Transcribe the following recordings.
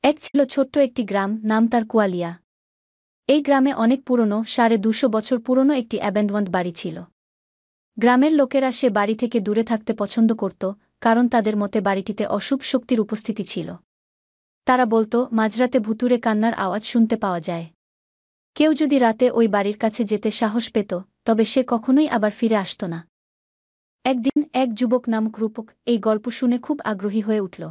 এক ছিল ছোট্ট একটি গ্রাম, নাম তার কুয়ালিয়া। এই গ্রামে অনেক পুরনো 250 বছর পুরনো একটি অ্যাবেন্ডন্ড বাড়ি ছিল। গ্রামের লোকেরা সে বাড়ি থেকে দূরে থাকতে পছন্দ করত, কারণ তাদের মতে বাড়িটিতে অশুভ শক্তির উপস্থিতি ছিল। তারা বলত, মাঝরাতে ভুতুড়ে কান্নার আওয়াজ শুনতে পাওয়া যায়। কেউ যদি রাতে ওই বাড়ির কাছে যেতে সাহস পেত, তবে সে কখনোই আবার ফিরে আসত না। একদিন এক যুবক নামক রূপক এই গল্প শুনে খুব আগ্রহী হয়ে উঠল।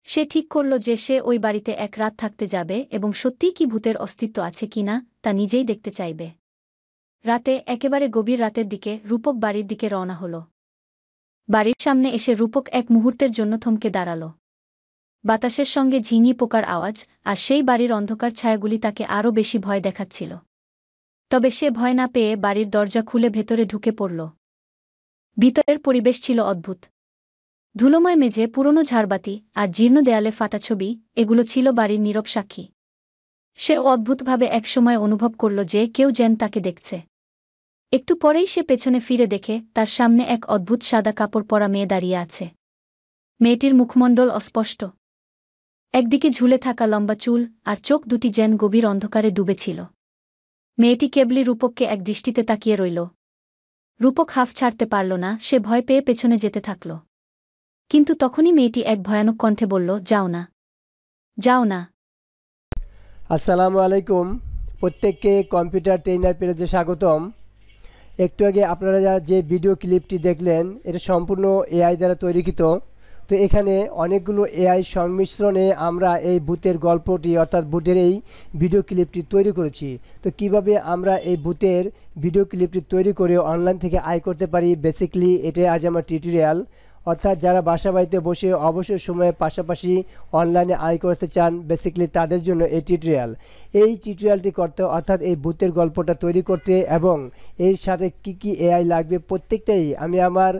সে ঠিক করল যে সে ওই বাড়িতে এক রাত থাকতে যাবে এবং সত্যিই কি ভূতের অস্তিত্ব আছে কিনা তা নিজেই দেখতে চাইবে। রাতে, একেবারে গভীর রাতের দিকে, রূপক বাড়ির দিকে রওনা হল। বাড়ির সামনে এসে রূপক এক মুহূর্তের জন্য থমকে দাঁড়াল। বাতাসের সঙ্গে ঝিঙি পোকার আওয়াজ আর সেই বাড়ির অন্ধকার ছায়াগুলি তাকে আরও বেশি ভয় দেখাচ্ছিল। তবে সে ভয় না পেয়ে বাড়ির দরজা খুলে ভেতরে ঢুকে পড়ল। ভিতরের পরিবেশ ছিল অদ্ভুত। ধুলোময় মেঝে, পুরনো ঝাড়বাতি আর জীর্ণ দেয়ালে ফাটা ছবি, এগুলো ছিল বাড়ির নীরব সাক্ষী। সে অদ্ভুতভাবে একসময় অনুভব করল যে কেউ যেন তাকে দেখছে। একটু পরেই সে পেছনে ফিরে দেখে তার সামনে এক অদ্ভুত সাদা কাপড় পরা মেয়ে দাঁড়িয়ে আছে। মেয়েটির মুখমণ্ডল অস্পষ্ট। একদিকে ঝুলে থাকা লম্বা চুল আর চোখ দুটি যেন গভীর অন্ধকারে ডুবেছিল। মেয়েটি কেবলি রূপককে এক দৃষ্টিতে তাকিয়ে রইল। রূপক হাফ ছাড়তে পারল না, সে ভয় পেয়ে পেছনে যেতে থাকল। কিন্তু তখনই মেয়েটি এক ভয়ানক কণ্ঠে বলল, যাও না, যাও না। আসসালামু আলাইকুম, প্রত্যেককে কম্পিউটার ট্রেনার পেজে স্বাগতম। একটু আগে আপনারা যে ভিডিও ক্লিপটি দেখলেন, এটা সম্পূর্ণ এআই দ্বারা তৈরিকৃত। তো এখানে অনেকগুলো এআই সংমিশ্রণে আমরা এই ভূতের গল্পটি অর্থাৎ ভূতের এই ভিডিও ক্লিপটি তৈরি করেছি। তো কিভাবে আমরা এই ভূতের ভিডিও ক্লিপটি তৈরি করে অনলাইন থেকে আয় করতে পারি, বেসিক্যালি এটাই আজ আমার টিউটোরিয়াল। অর্থাৎ যারা বাসা বাড়িতে বসে অবসর সময়ে পাশাপাশি অনলাইনে আয় করতে চান, বেসিক্যালি তাদের জন্য এই টিউটোরিয়াল। এই টিউটোরিয়ালটি করতে অর্থাৎ এই ভূতের গল্পটা তৈরি করতে এবং এর সাথে কি এআই লাগবে প্রত্যেকটাই আমি আমার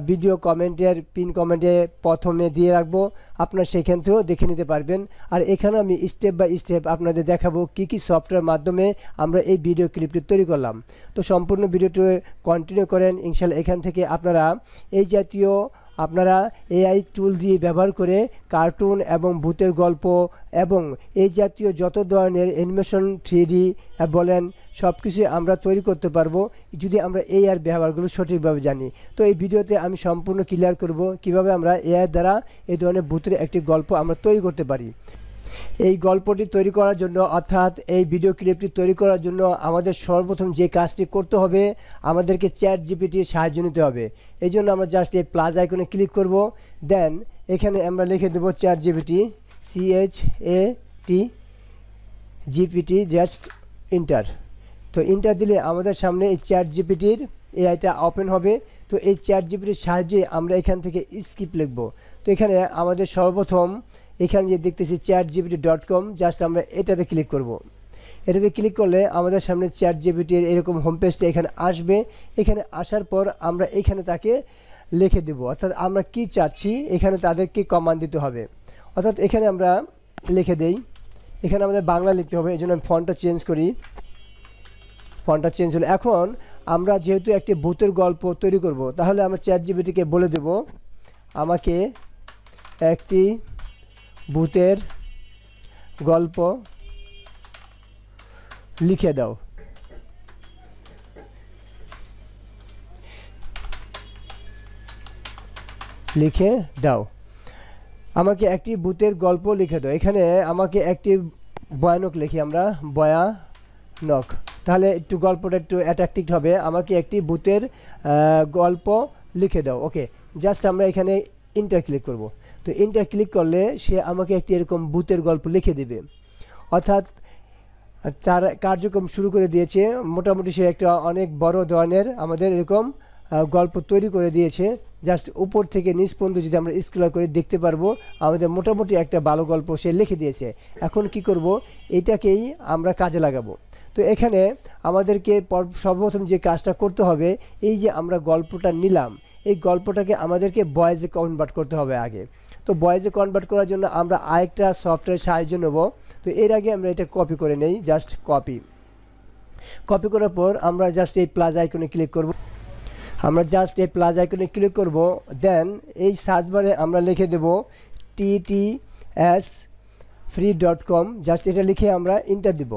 ভিডিও কমেন্টের পিন কমেন্টে প্রথমে দিয়ে রাখবো, আপনারা সেখান থেকেও দেখে নিতে পারবেন। আর এখানে আমি স্টেপ বাই স্টেপ আপনাদের দেখাবো কি সফটওয়্যার মাধ্যমে আমরা এই ভিডিও ক্লিপটি তৈরি করলাম। তো সম্পূর্ণ ভিডিওটি কন্টিনিউ করেন, ইনশাল্লাহ এখান থেকে আপনারা এই জাতীয় এআই টুল দিয়ে ব্যবহার করে কার্টুন এবং ভূতের গল্প এবং এই জাতীয় যত ধরনের অ্যানিমেশন 3D বলেন সব কিছুই আমরা তৈরি করতে পারবো যদি আমরা এআই ব্যবহারগুলো সঠিকভাবে জানি। তো এই ভিডিওতে আমি সম্পূর্ণ ক্লিয়ার করব কিভাবে আমরা এআই দ্বারা এই ধরনের ভূতের একটি গল্প আমরা তৈরি করতে পারি। এই গল্পটি তৈরি করার জন্য অর্থাৎ এই ভিডিও ক্লিপটি তৈরি করার জন্য আমাদের সর্বপ্রথম যে কাজটি করতে হবে, আমাদেরকে চ্যাট জিপিটির সাহায্য নিতে হবে। এই জন্য আমরা জাস্ট এই প্লাস আইকনে ক্লিক করব, দেন এখানে আমরা লিখে দেবো chat GPT, CHAT GPT, just inter. তো ইন্টার দিলে আমাদের সামনে এই চ্যাট জিপিটির এআইটা ওপেন হবে। তো এই চ্যাট জিপিটির সাহায্যে আমরা এখান থেকে স্ক্রিপ্ট লিখব। তো এখানে আমাদের সর্বপ্রথম এখানে যে দেখতেছি chatgpt.com, জাস্ট আমরা এটাতে ক্লিক করব। এটাতে ক্লিক করলে আমাদের সামনে চ্যাট জিপিটির এরকম হোম পেজটা এখানে আসবে। এখানে আসার পর আমরা এখানে তাকে লিখে দেব, অর্থাৎ আমরা কি চাচ্ছি এখানে তাদেরকে কমান্ড দিতে হবে। অর্থাৎ এখানে আমরা লিখে দেই, এখানে আমাদের বাংলা লিখতে হবে, এই জন্য আমি ফন্টটা চেঞ্জ করি। ফন্টটা চেঞ্জ হলো। এখন আমরা যেহেতু একটি ভূতের গল্প তৈরি করব, তাহলে আমরা চ্যাট জিপিটিকে বলে দেব আমাকে একটি ভূতের গল্প লিখে দাও। লিখে দাও, আমাকে একটি ভূতের গল্প লিখে দাও। এখানে আমাকে একটি ভয়ানক লিখি আমরা, ভয়ানক, তাহলে একটু গল্পটা একটু অ্যাট্রাক্টিভ হবে। আমাকে একটি ভূতের গল্প লিখে দাও। ওকে, জাস্ট আমরা এখানে ইন্টার ক্লিক করব। তো ইন্টার ক্লিক করলে সে আমাকে একটি এরকম ভূতের গল্প লিখে দেবে, অর্থাৎ তার কার্যক্রম শুরু করে দিয়েছে। মোটামুটি সে একটা অনেক বড় ধরনের আমাদের এরকম গল্প তৈরি করে দিয়েছে। জাস্ট উপর থেকে নিচ পর্যন্ত যদি আমরা স্ক্রল করে দেখতে পারবো আমাদের মোটামুটি একটা ভালো গল্প সে লিখে দিয়েছে। এখন কি করব, এটাকেই আমরা কাজে লাগাবো। তো এখানে আমাদেরকে সর্বপ্রথম যে কাজটা করতে হবে, এই যে আমরা গল্পটা নিলাম, এই গল্পটাকে আমাদেরকে ভয়েসে কনভার্ট করতে হবে আগে। তো ভয়েসে কনভার্ট করার জন্য আমরা আরেকটা সফটওয়্যার সাহায্য নেব। তো এর আগে আমরা এটা কপি করে নেই, জাস্ট কপি করার পর আমরা জাস্ট এই প্লাস আইকনে ক্লিক করব। আমরা জাস্ট এই প্লাস আইকনে ক্লিক করব, দেন এই সার্চ বারে আমরা লিখে দেব TTS free.com জাস্ট এটা লিখে আমরা এন্টার দিব।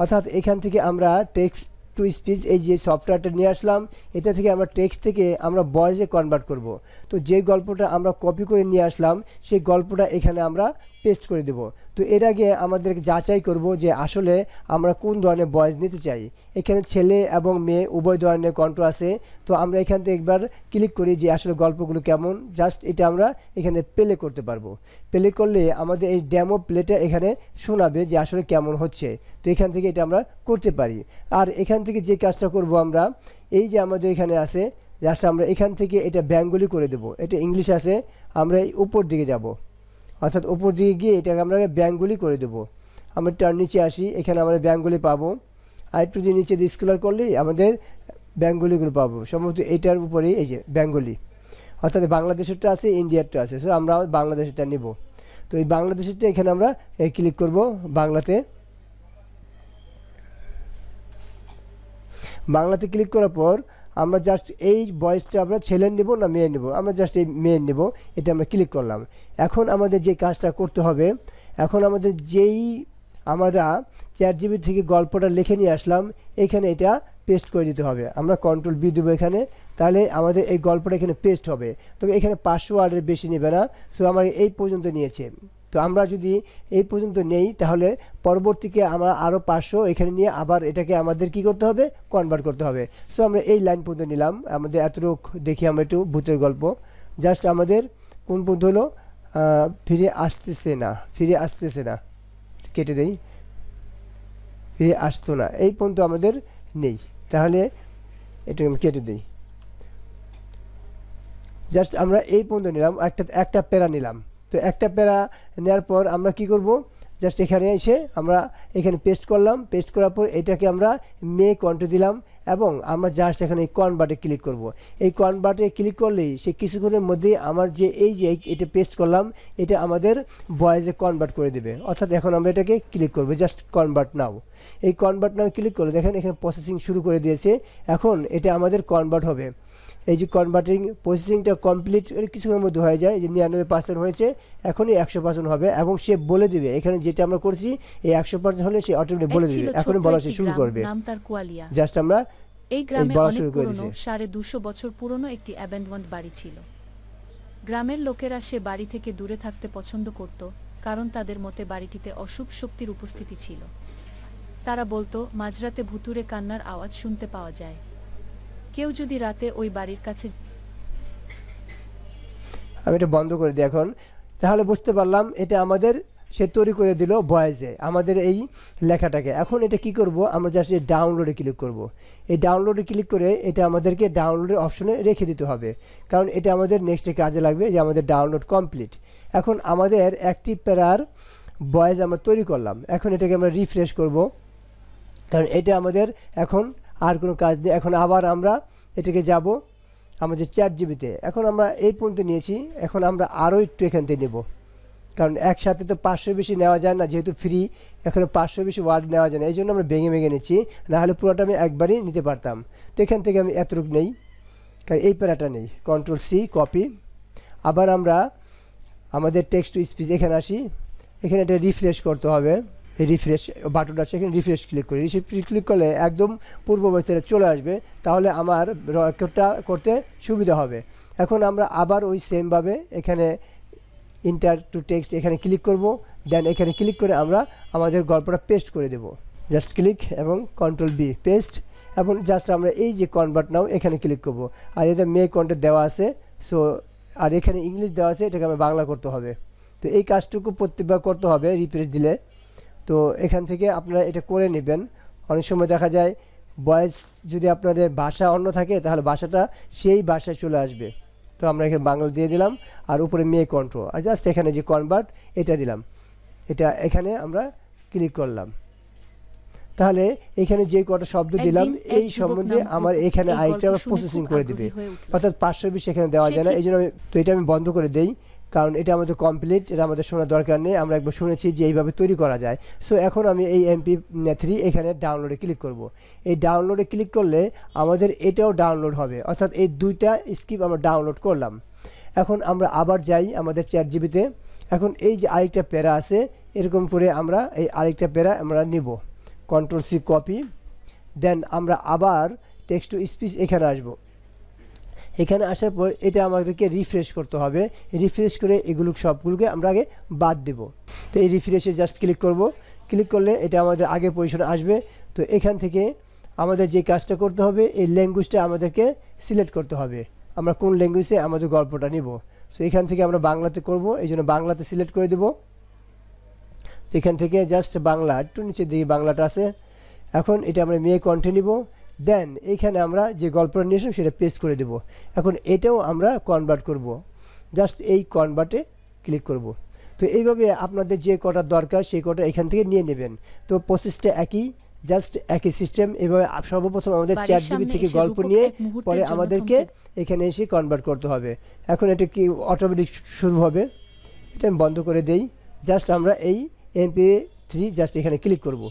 অর্থাৎ এখান থেকে আমরা টেক্সট টু স্পিচ এই যে সফটওয়্যারটা নিয়ে আসলাম, এটা থেকে আমরা টেক্সট থেকে আমরা ভয়েসে কনভার্ট করব। তো যে গল্পটা আমরা কপি করে নিয়ে আসলাম সেই গল্পটা এখানে আমরা পেস্ট করে দেব। তো এর আগে আমাদেরকে যাচাই করব যে আসলে আমরা কোন ধরনের ভয়েস নিতে চাই। এখানে ছেলে এবং মেয়ে উভয় ধরনের কণ্ঠ আছে। তো আমরা এখান থেকে একবার ক্লিক করি যে আসলে গল্পগুলো কেমন, জাস্ট এটা আমরা এখানে প্লে করতে পারবো। প্লে করলে আমাদের এই ডেমো প্লেটা এখানে শোনাবে যে আসলে কেমন হচ্ছে। তো এখান থেকে এটা আমরা করতে পারি। আর এখান থেকে যে কাজটা করব আমরা, এই যে আমাদের এখানে আছে, জাস্ট আমরা এখান থেকে এটা বেঙ্গলি করে দেব। এটা ইংলিশ আছে, আমরা এই উপর দিকে যাব, অর্থাৎ উপর দিকে গিয়ে এটাকে আমরা বেঙ্গলি করে দেবো। আমরা তার নিচে আসি, এখানে আমরা বেঙ্গলি পাবো। আর একটু যে নিচে দিয়ে স্ক্রল করলেই আমাদের বেঙ্গলিগুলো পাবো। সম্ভবত এটার উপরেই এই যে বেঙ্গলি, অর্থাৎ বাংলাদেশেরটা আছে, ইন্ডিয়ারটা আছে। সো আমরা বাংলাদেশেরটা নেব। তো এই বাংলাদেশেরটা এখানে আমরা ক্লিক করব বাংলাতে। বাংলাতে ক্লিক করার পর আমরা জাস্ট এই ভয়েসটা আমরা ছেলের নেব না মেয়ের নেব, আমরা জাস্ট এই মেয়ের নেব। এটা আমরা ক্লিক করলাম। এখন আমাদের যে কাজটা করতে হবে, এখন আমাদের যেই আমরা চ্যাটজিপিটি থেকে গল্পটা লিখে নিয়ে আসলাম এখানে এটা পেস্ট করে দিতে হবে। আমরা কন্ট্রোল বি দেবো এখানে, তাহলে আমাদের এই গল্পটা এখানে পেস্ট হবে। তবে এখানে 500 ওয়ার্ডের বেশি নেবে না। সো আমার এই পর্যন্ত নিয়েছে। তো আমরা যদি এই পর্যন্ত নেই তাহলে পরবর্তীকে আমরা আরও 500 এখানে নিয়ে আবার এটাকে আমাদের কি করতে হবে, কনভার্ট করতে হবে। সো আমরা এই লাইন পর্যন্ত নিলাম। আমাদের এতটুকু দেখি আমরা একটু ভূতের গল্প, জাস্ট আমাদের কোন পর্যন্ত হলো, ফিরে আসতেছে না, কেটে দেই, ফিরে আসতো না, এই পর্যন্ত আমাদের নেই। তাহলে এটা আমি কেটে দিই। জাস্ট আমরা এই পর্যন্ত নিলাম, একটা প্যারা নিলাম। তো একটা প্যারা নেওয়ার পর আমরা কি করব, জাস্ট এখানে এসে আমরা এখানে পেস্ট করলাম। পেস্ট করার পর এটাকে আমরা মেক কন্ট্রো দিলাম এবং আমরা জাস্ট এখানে এই কনভার্টে ক্লিক করব। এই কনভার্টে ক্লিক করলেই সে কিছুক্ষণের মধ্যেই আমার যে এই যে এটা পেস্ট করলাম এটা আমাদের ভয়েসে কনভার্ট করে দেবে। অর্থাৎ এখন আমরা এটাকে ক্লিক করব, জাস্ট কনভার্ট নাও। এই কনভার্ট নাও ক্লিক করলে দেখেন এখানে প্রসেসিং শুরু করে দিয়েছে। এখন এটা আমাদের কনভার্ট হবে। এই যে কনভার্টিং প্রসেসিংটা কমপ্লিট কিছুক্ষণের মধ্যে হয়ে যায়, যে 99% হয়েছে, এখনই 100% হবে। এবং সে বলে দিবে এখানে যেটা আমরা করছি এই 100% হলে সে অটোমেটিক বলে দিবে, এখনই বলা শুরু করবে। জাস্ট আমরা এই গ্রামে অনেক পুরনো 250 বছর পুরনো একটি অ্যাবেন্ডন্ড বাড়ি ছিল। গ্রামের লোকেরা সে বাড়ি থেকে দূরে থাকতে পছন্দ করত, কারণ তাদের মতে বাড়িটিতে অশুভ শক্তির উপস্থিতি ছিল। তারা বলতো মাঝরাতে ভুতুড়ে কান্নার আওয়াজ শুনতে পাওয়া যায়। কেউ যদি রাতে ওই বাড়ির কাছে, আমি এটা বন্ধ করে দিই এখন। তাহলে বুঝতে পারলাম এটা আমাদের সে তৈরি করে দিল ভয়েসে আমাদের এই লেখাটাকে। এখন এটা কি করব, আমরা জাস্ট এই ডাউনলোডে ক্লিক করব। এই ডাউনলোডে ক্লিক করে এটা আমাদেরকে ডাউনলোডের অপশনে রেখে দিতে হবে, কারণ এটা আমাদের নেক্সটে কাজে লাগবে। যে আমাদের ডাউনলোড কমপ্লিট। এখন আমাদের একটি প্যারার ভয়েস আমরা তৈরি করলাম। এখন এটাকে আমরা রিফ্রেশ করব, কারণ এটা আমাদের এখন আর কোনো কাজ নেই। এখন আবার আমরা এটাকে যাব আমাদের চ্যাটজিপিটিতে। এখন আমরা এই পর্যন্ত নিয়েছি, এখন আমরা আরও একটু এখান থেকে নেব, কারণ একসাথে তো 500 বেশি নেওয়া যায় না, যেহেতু ফ্রি। এখানে 500 বেশি ওয়ার্ড নেওয়া যায় না, এই জন্য আমরা ভেঙে নিচ্ছি। নাহলে পুরোটা আমি একবারই নিতে পারতাম। তো এখান থেকে আমি এতটুকু নেই, কারণ এই প্যারাটা নেই। Control C copy. আবার আমরা আমাদের টেক্সট টু স্পিচ এখানে আসি। এখানে এটা রিফ্রেশ করতে হবে। এই রিফ্রেশ বাটনটা আছে, এখানে রিফ্রেশ ক্লিক করি। রিফ্রেশ ক্লিক করলে একদম পূর্ব অবস্থায় চলে আসবে, তাহলে আমার রেকর্ডটা করতে সুবিধা হবে। এখন আমরা আবার ওই সেমভাবে এখানে ইন্টার টু টেক্সট এখানে ক্লিক করব। দেন এখানে ক্লিক করে আমরা আমাদের গল্পটা পেস্ট করে দেব। জাস্ট ক্লিক এবং কন্ট্রোল বি পেস্ট। এবং জাস্ট আমরা এই যে কনভার্ট নাও এখানে ক্লিক করব। আর এটা মেক কন্টেন্ট দেওয়া আছে, সো আর এখানে ইংলিশ দেওয়া আছে, এটাকে আমি বাংলা করতে হবে। তো এই কাজটুকু প্রত্যেকবার করতে হবে রিফ্রেশ দিলে। তো এখান থেকে আপনারা এটা করে নেবেন। অনেক সময় দেখা যায় ভয়েস যদি আপনাদের ভাষা অন্য থাকে তাহলে ভাষাটা সেই ভাষায় চলে আসবে। তো আমরা এখানে বাংলা দিয়ে দিলাম, আর উপরে মেক কন্ট্রোল, আর জাস্ট এখানে যে কনভার্ট এটা দিলাম। এটা এখানে আমরা ক্লিক করলাম। তাহলে এখানে যে কটা শব্দ দিলাম এই সম্বন্ধে আমার এখানে আইটা প্রসেসিং করে দিবে। অর্থাৎ 520 এখানে দেওয়া যায় না, এই জন্য তো এটা আমি বন্ধ করে দেই, কারণ এটা আমাদের কমপ্লিট, এটা আমাদের শোনার দরকার নেই। আমরা একবার শুনেছি যে এইভাবে তৈরি করা যায়। সো এখন আমি এই MP3 এখানে ডাউনলোডে ক্লিক করব। এই ডাউনলোডে ক্লিক করলে আমাদের এটাও ডাউনলোড হবে, অর্থাৎ এই দুইটা স্ক্রিপ্ট আমরা ডাউনলোড করলাম। এখন আমরা আবার যাই আমাদের চ্যাটজিপিটিতে। এখন এই যে আরেকটা প্যারা আছে, এরকম করে আমরা এই আরেকটা প্যারা আমরা নিব, কন্ট্রোল সি কপি, দেন আমরা আবার টেক্সট টু স্পিচ এখানে আসব। এখানে আসার পর এটা আমাদেরকে রিফ্রেশ করতে হবে। রিফ্রেশ করে এগুলো সবগুলোকে আমরা আগে বাদ দেব। তো এই রিফ্রেশে জাস্ট ক্লিক করব। ক্লিক করলে এটা আমাদের আগের পজিশনে আসবে। তো এখান থেকে আমাদের যে কাজটা করতে হবে, এই ল্যাঙ্গুয়েজটা আমাদেরকে সিলেক্ট করতে হবে, আমরা কোন ল্যাঙ্গুয়েজে আমাদের গল্পটা নিব। সো এখান থেকে আমরা বাংলাতে করব, এই জন্য বাংলাতে সিলেক্ট করে দেব। তো এখান থেকে জাস্ট বাংলা, একটু নিচের দিকে বাংলাটা আছে। এখন এটা আমরা মেয়ে কণ্ঠে নিব, দেন এইখানে আমরা যে গল্পটা নিয়ে আসলাম সেটা পেস্ট করে দেব। এখন এটাও আমরা কনভার্ট করব, জাস্ট এই কনভার্টে ক্লিক করব। তো এইভাবে আপনাদের যে কটা দরকার সেই কটা এখান থেকে নিয়ে নেবেন। তো প্রসেসটা একই, জাস্ট একই সিস্টেম। এভাবে সর্বপ্রথম আমাদের চ্যাট জিপি থেকে গল্প নিয়ে পরে আমাদেরকে এখানে এসে কনভার্ট করতে হবে। এখন এটা কি অটোমেটিক শুরু হবে, এটা আমি বন্ধ করে দেই। জাস্ট আমরা এই MP3 জাস্ট এখানে ক্লিক করব।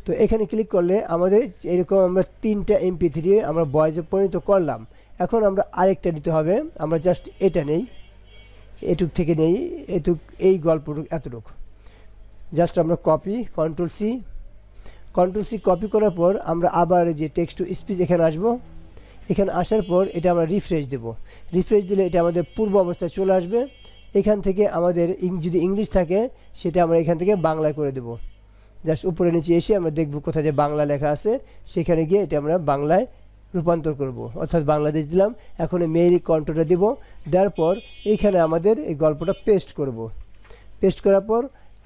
তো এখানে ক্লিক করলে আমাদের এরকম আমরা 3টা MP3 আমরা ভয়েসে পরিণত করলাম। এখন আমরা আরেকটা নিতে হবে, আমরা জাস্ট এটা নেই, এটুক থেকে নেই, এটুক এই গল্পটুক এতটুক জাস্ট আমরা কপি, কন্ট্রোল সি কপি করার পর আমরা আবার যে টেক্সট টু স্পিচ এখানে আসব। এখানে আসার পর এটা আমরা রিফ্রেশ দেব। রিফ্রেশ দিলে এটা আমাদের পূর্ব অবস্থায় চলে আসবে। এখান থেকে আমাদের যদি ইংলিশ থাকে সেটা আমরা এখান থেকে বাংলায় করে দেব। জাস্ট উপরে নিচে এসে আমরা দেখব কোথায় যে বাংলা লেখা আছে, সেখানে গিয়ে এটা আমরা বাংলায় রূপান্তর করব, অর্থাৎ বাংলাদেশ দিলাম। এখন মেইল কন্ট্রোলটা দেব, দেওয়ার পর এইখানে আমাদের এই গল্পটা পেস্ট করব। পেস্ট করার পর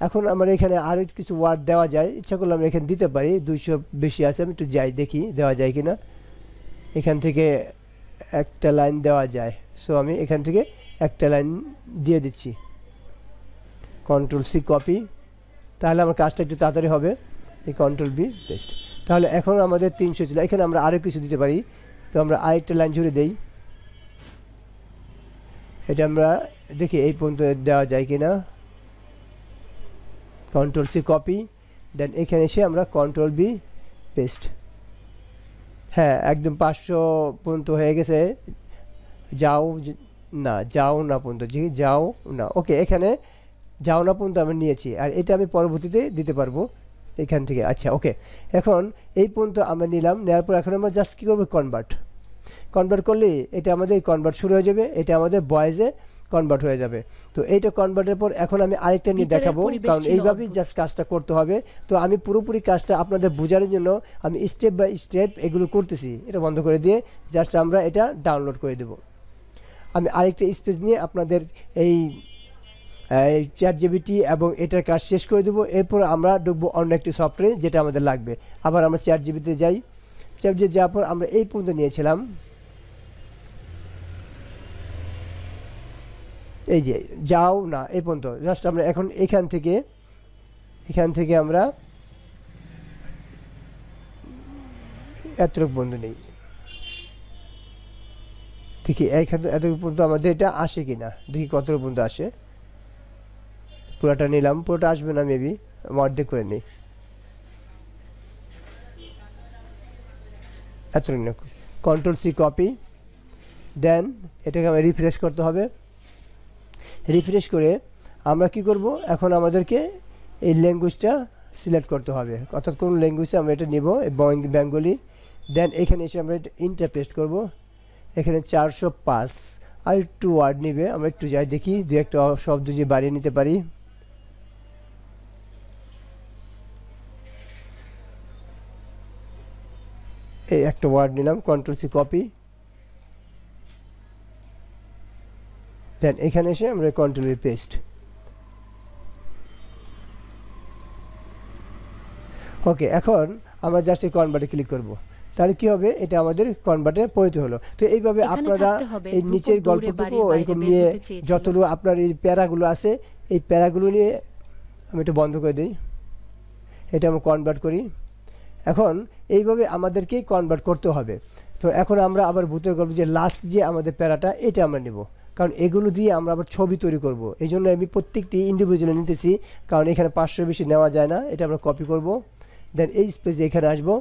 এখন আমরা এখানে আরও কিছু ওয়ার্ড দেওয়া যায়, ইচ্ছা করলে আমরা এখানে দিতে পারি। 200 বেশি আছে, আমি একটু যাই দেখি দেওয়া যায় কি না। এখান থেকে একটা লাইন দেওয়া যায়, সো আমি এখান থেকে একটা লাইন দিয়ে দিচ্ছি, কন্ট্রোল সি কপি। তাহলে আমার কাজটা একটু তাড়াতাড়ি হবে। এই কন্ট্রোল বি পেস্ট। তাহলে এখন আমাদের 300 ছিল, এখানে আমরা আরও কিছু দিতে পারি। তো আমরা আরেকটা লাইন জুড়ে দেই, এটা আমরা দেখি এই পর্যন্ত দেওয়া যায় কি না। কন্ট্রোল সি কপি, দেন এখানে এসে আমরা কন্ট্রোল বি পেস্ট। হ্যাঁ, একদম 500 পর্যন্ত হয়ে গেছে। যাও না পর্যন্ত, জি যাও না, ওকে, এখানে যাও না পর্যন্ত আমরা নিয়েছি। আর এটা আমি পরবর্তীতে দিতে পারবো এখান থেকে। আচ্ছা, ওকে, এখন এই পর্যন্ত আমরা নিলাম। নেওয়ার পর এখন আমরা জাস্ট কী করবো, কনভার্ট করলে এটা আমাদের কনভার্ট শুরু হয়ে যাবে, এটা আমাদের ভয়েসে কনভার্ট হয়ে যাবে। তো এইটা কনভার্টের পর এখন আমি আরেকটা নিয়ে দেখাবো, কারণ এইভাবেই জাস্ট কাজটা করতে হবে। তো আমি পুরোপুরি কাজটা আপনাদের বোঝানোর জন্য আমি স্টেপ বাই স্টেপ এগুলো করতেছি। এটা বন্ধ করে দিয়ে জাস্ট আমরা এটা ডাউনলোড করে দেব। আমি আরেকটা স্পেস নিয়ে আপনাদের এই চ্যাট জিপিটি এবং এটার কাজ শেষ করে দেবো। এরপর আমরা ঢুকবো অন্য একটি সফটওয়্যার যেটা আমাদের লাগবে। আবার আমরা চ্যাট জিপিটিতে যাই। চ্যাট জিপিটি যাওয়ার পর আমরা এই পর্যন্ত নিয়েছিলাম, এই যে যাও না এই পর্যন্ত। জাস্ট আমরা এখন এখান থেকে আমরা এতটুকু পর্যন্ত নেই, দেখি এইখানে এতটুকু পর্যন্ত আমাদের এটা আসে কি না, দেখি কতটুকু পর্যন্ত আসে। পুরোটা নিলাম, পুরোটা আসবে না, মেবি অর্ধেক করে নিই, এতটুকু না। কন্ট্রোল সি কপি, দেন এটাকে আমার রিফ্রেশ করতে হবে। রিফ্রেশ করে আমরা কি করব, এখন আমাদেরকে এই ল্যাঙ্গুয়েজটা সিলেক্ট করতে হবে, অর্থাৎ কোন ল্যাঙ্গুয়েজে আমরা এটা নিব, বেঙ্গলি। দেন এখানে এসে আমরা এটা ইন্টার পেস্ট করব। এখানে 405 আর একটু ওয়ার্ড নিবে, আমরা একটু যাই দেখি দু একটা শব্দ যে বাড়িয়ে নিতে পারি। এই একটা ওয়ার্ড নিলাম, কন্ট্রোল সি কপি, দেন এখানে এসে আমরা কন্ট্রোল ভি পেস্ট। ওকে, এখন আমরা জাস্ট এই কনভার্টে ক্লিক করব। তাহলে কি হবে, এটা আমাদের কনভার্টে পরিণত হলো। তো এইভাবে আপনারা এই নিচের গল্পটুকু এরকম নিয়ে যতগুলো আপনার এই প্যারাগুলো আছে, এই প্যারাগুলো নিয়ে আমি এটা বন্ধ করে দিই, এটা আমরা কনভার্ট করি। এখন এইভাবে আমাদেরকেই কনভার্ট করতে হবে। তো এখন আমরা আবার ভূতের গল্প যে লাস্ট যে আমাদের প্যারাটা, এটা আমরা নেব, কারণ এগুলো দিয়ে আমরা আবার ছবি তৈরি করব। এই জন্য আমি প্রত্যেকটি ইন্ডিভিজুয়ালি নিতেছি, কারণ এখানে 500 বেশি নেওয়া যায় না। এটা আমরা কপি করব, দেন এই স্পেসে এখানে আসবো।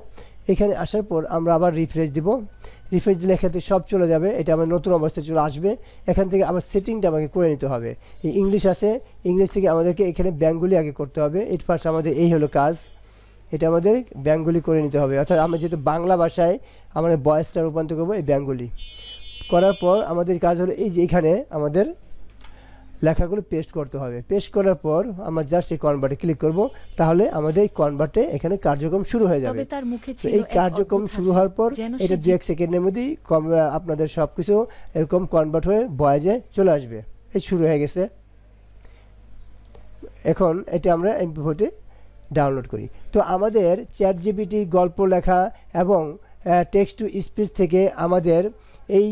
এখানে আসার পর আমরা আবার রিফ্রেশ দিব। রিফ্রেশ দিলে এখান থেকে সব চলে যাবে, এটা আমার নতুন অবস্থায় চলে আসবে। এখান থেকে আবার সেটিংটা আমাকে করে নিতে হবে। এই ইংলিশ আছে, ইংলিশ থেকে আমাদেরকে এখানে বেঙ্গলি আগে করতে হবে। এর ফার্স্ট আমাদের এই হলো কাজ, এটা আমাদের বেঙ্গলি করে নিতে হবে। অর্থাৎ আমরা যেহেতু বাংলা ভাষায় আমাদের ভয়েসটা রূপান্তর করবো এই বেঙ্গলি করার পর আমাদের কাজ হলো এই যে এখানে আমাদের লেখাগুলো পেস্ট করতে হবে। পেস্ট করার পর আমরা জাস্ট এই কনভার্টে ক্লিক করব, তাহলে আমাদের এই কনভার্টে এখানে কার্যক্রম শুরু হয়ে যাবে। এই কার্যক্রম শুরু হওয়ার পর এটা 2 সেকেন্ডের মধ্যেই আপনাদের সব কিছু এরকম কনভার্ট হয়ে ভয়েসে চলে আসবে। এই শুরু হয়ে গেছে। এখন এটা আমরা MP4 ডাউনলোড করি। তো আমাদের ChatGPT গল্প লেখা এবং টেক্সট টু স্পিচ থেকে আমাদের এই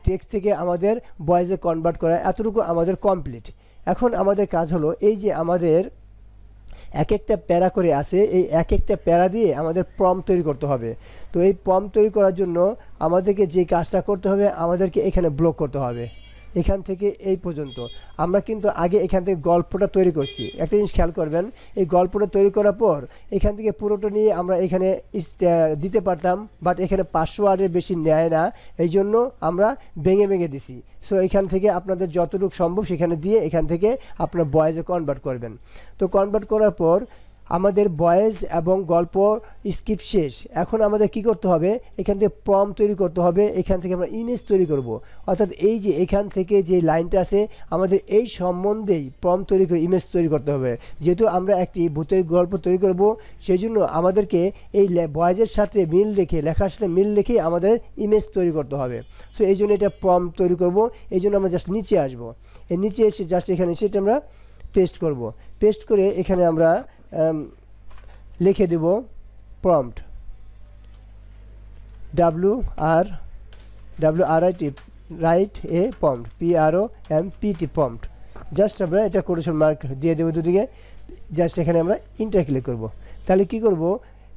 টেক্সট থেকে আমাদের ভয়েসে কনভার্ট করা এতটুকু আমাদের কমপ্লিট। এখন আমাদের কাজ হলো এই যে আমাদের এক একটা প্যারা করে আছে, এই এক একটা প্যারা দিয়ে আমাদের প্রম্পট তৈরি করতে হবে। তো এই প্রম্পট তৈরি করার জন্য আমাদেরকে যে কাজটা করতে হবে, আমাদেরকে এখানে ব্লক করতে হবে। এখান থেকে এই পর্যন্ত আমরা কিন্তু আগে এখান থেকে গল্পটা তৈরি করছি। একটা জিনিস খেয়াল করবেন, এই গল্পটা তৈরি করার পর এখান থেকে পুরোটা নিয়ে আমরা এখানে দিতে পারতাম, বাট এখানে 500 ওয়ার্ডের বেশি নেয় না, এই জন্য আমরা ভেঙে ভেঙে দিছি। সো এখান থেকে আপনাদের যতটুকু সম্ভব সেখানে দিয়ে এখান থেকে আপনার ভয়েসে কনভার্ট করবেন। তো কনভার্ট করার পর আমাদের ভয়েস এবং গল্প স্ক্রিপ্ট শেষ। এখন আমাদের কি করতে হবে, এখান থেকে প্রম্পট তৈরি করতে হবে। এখান থেকে আমরা ইমেজ তৈরি করব, অর্থাৎ এই যে এখান থেকে যে লাইনটা আছে আমাদের এই সম্বন্ধেই প্রম্পট তৈরি করে ইমেজ তৈরি করতে হবে। যেহেতু আমরা একটি ভূতের গল্প তৈরি করব, সেই জন্য আমাদেরকে এই ভয়েসের সাথে মিল রেখে, লেখার সাথে মিল রেখে আমাদের ইমেজ তৈরি করতে হবে। সো এই জন্য এটা প্রম্পট তৈরি করব। এই জন্য আমরা জাস্ট নিচে আসবো, এই নিচে এসে জাস্ট এখানে সেটা আমরা পেস্ট করব। পেস্ট করে এখানে আমরা লিখে দেব প্রম্পট, WRIT রাইট এ প্রম্পট, PROMPT প্রম্পট। জাস্ট আমরা এটা কোটেশন মার্ক দিয়ে দেবো দুদিকে। জাস্ট এখানে আমরা ইন্টার ক্লিক করব। তাহলে কি করব,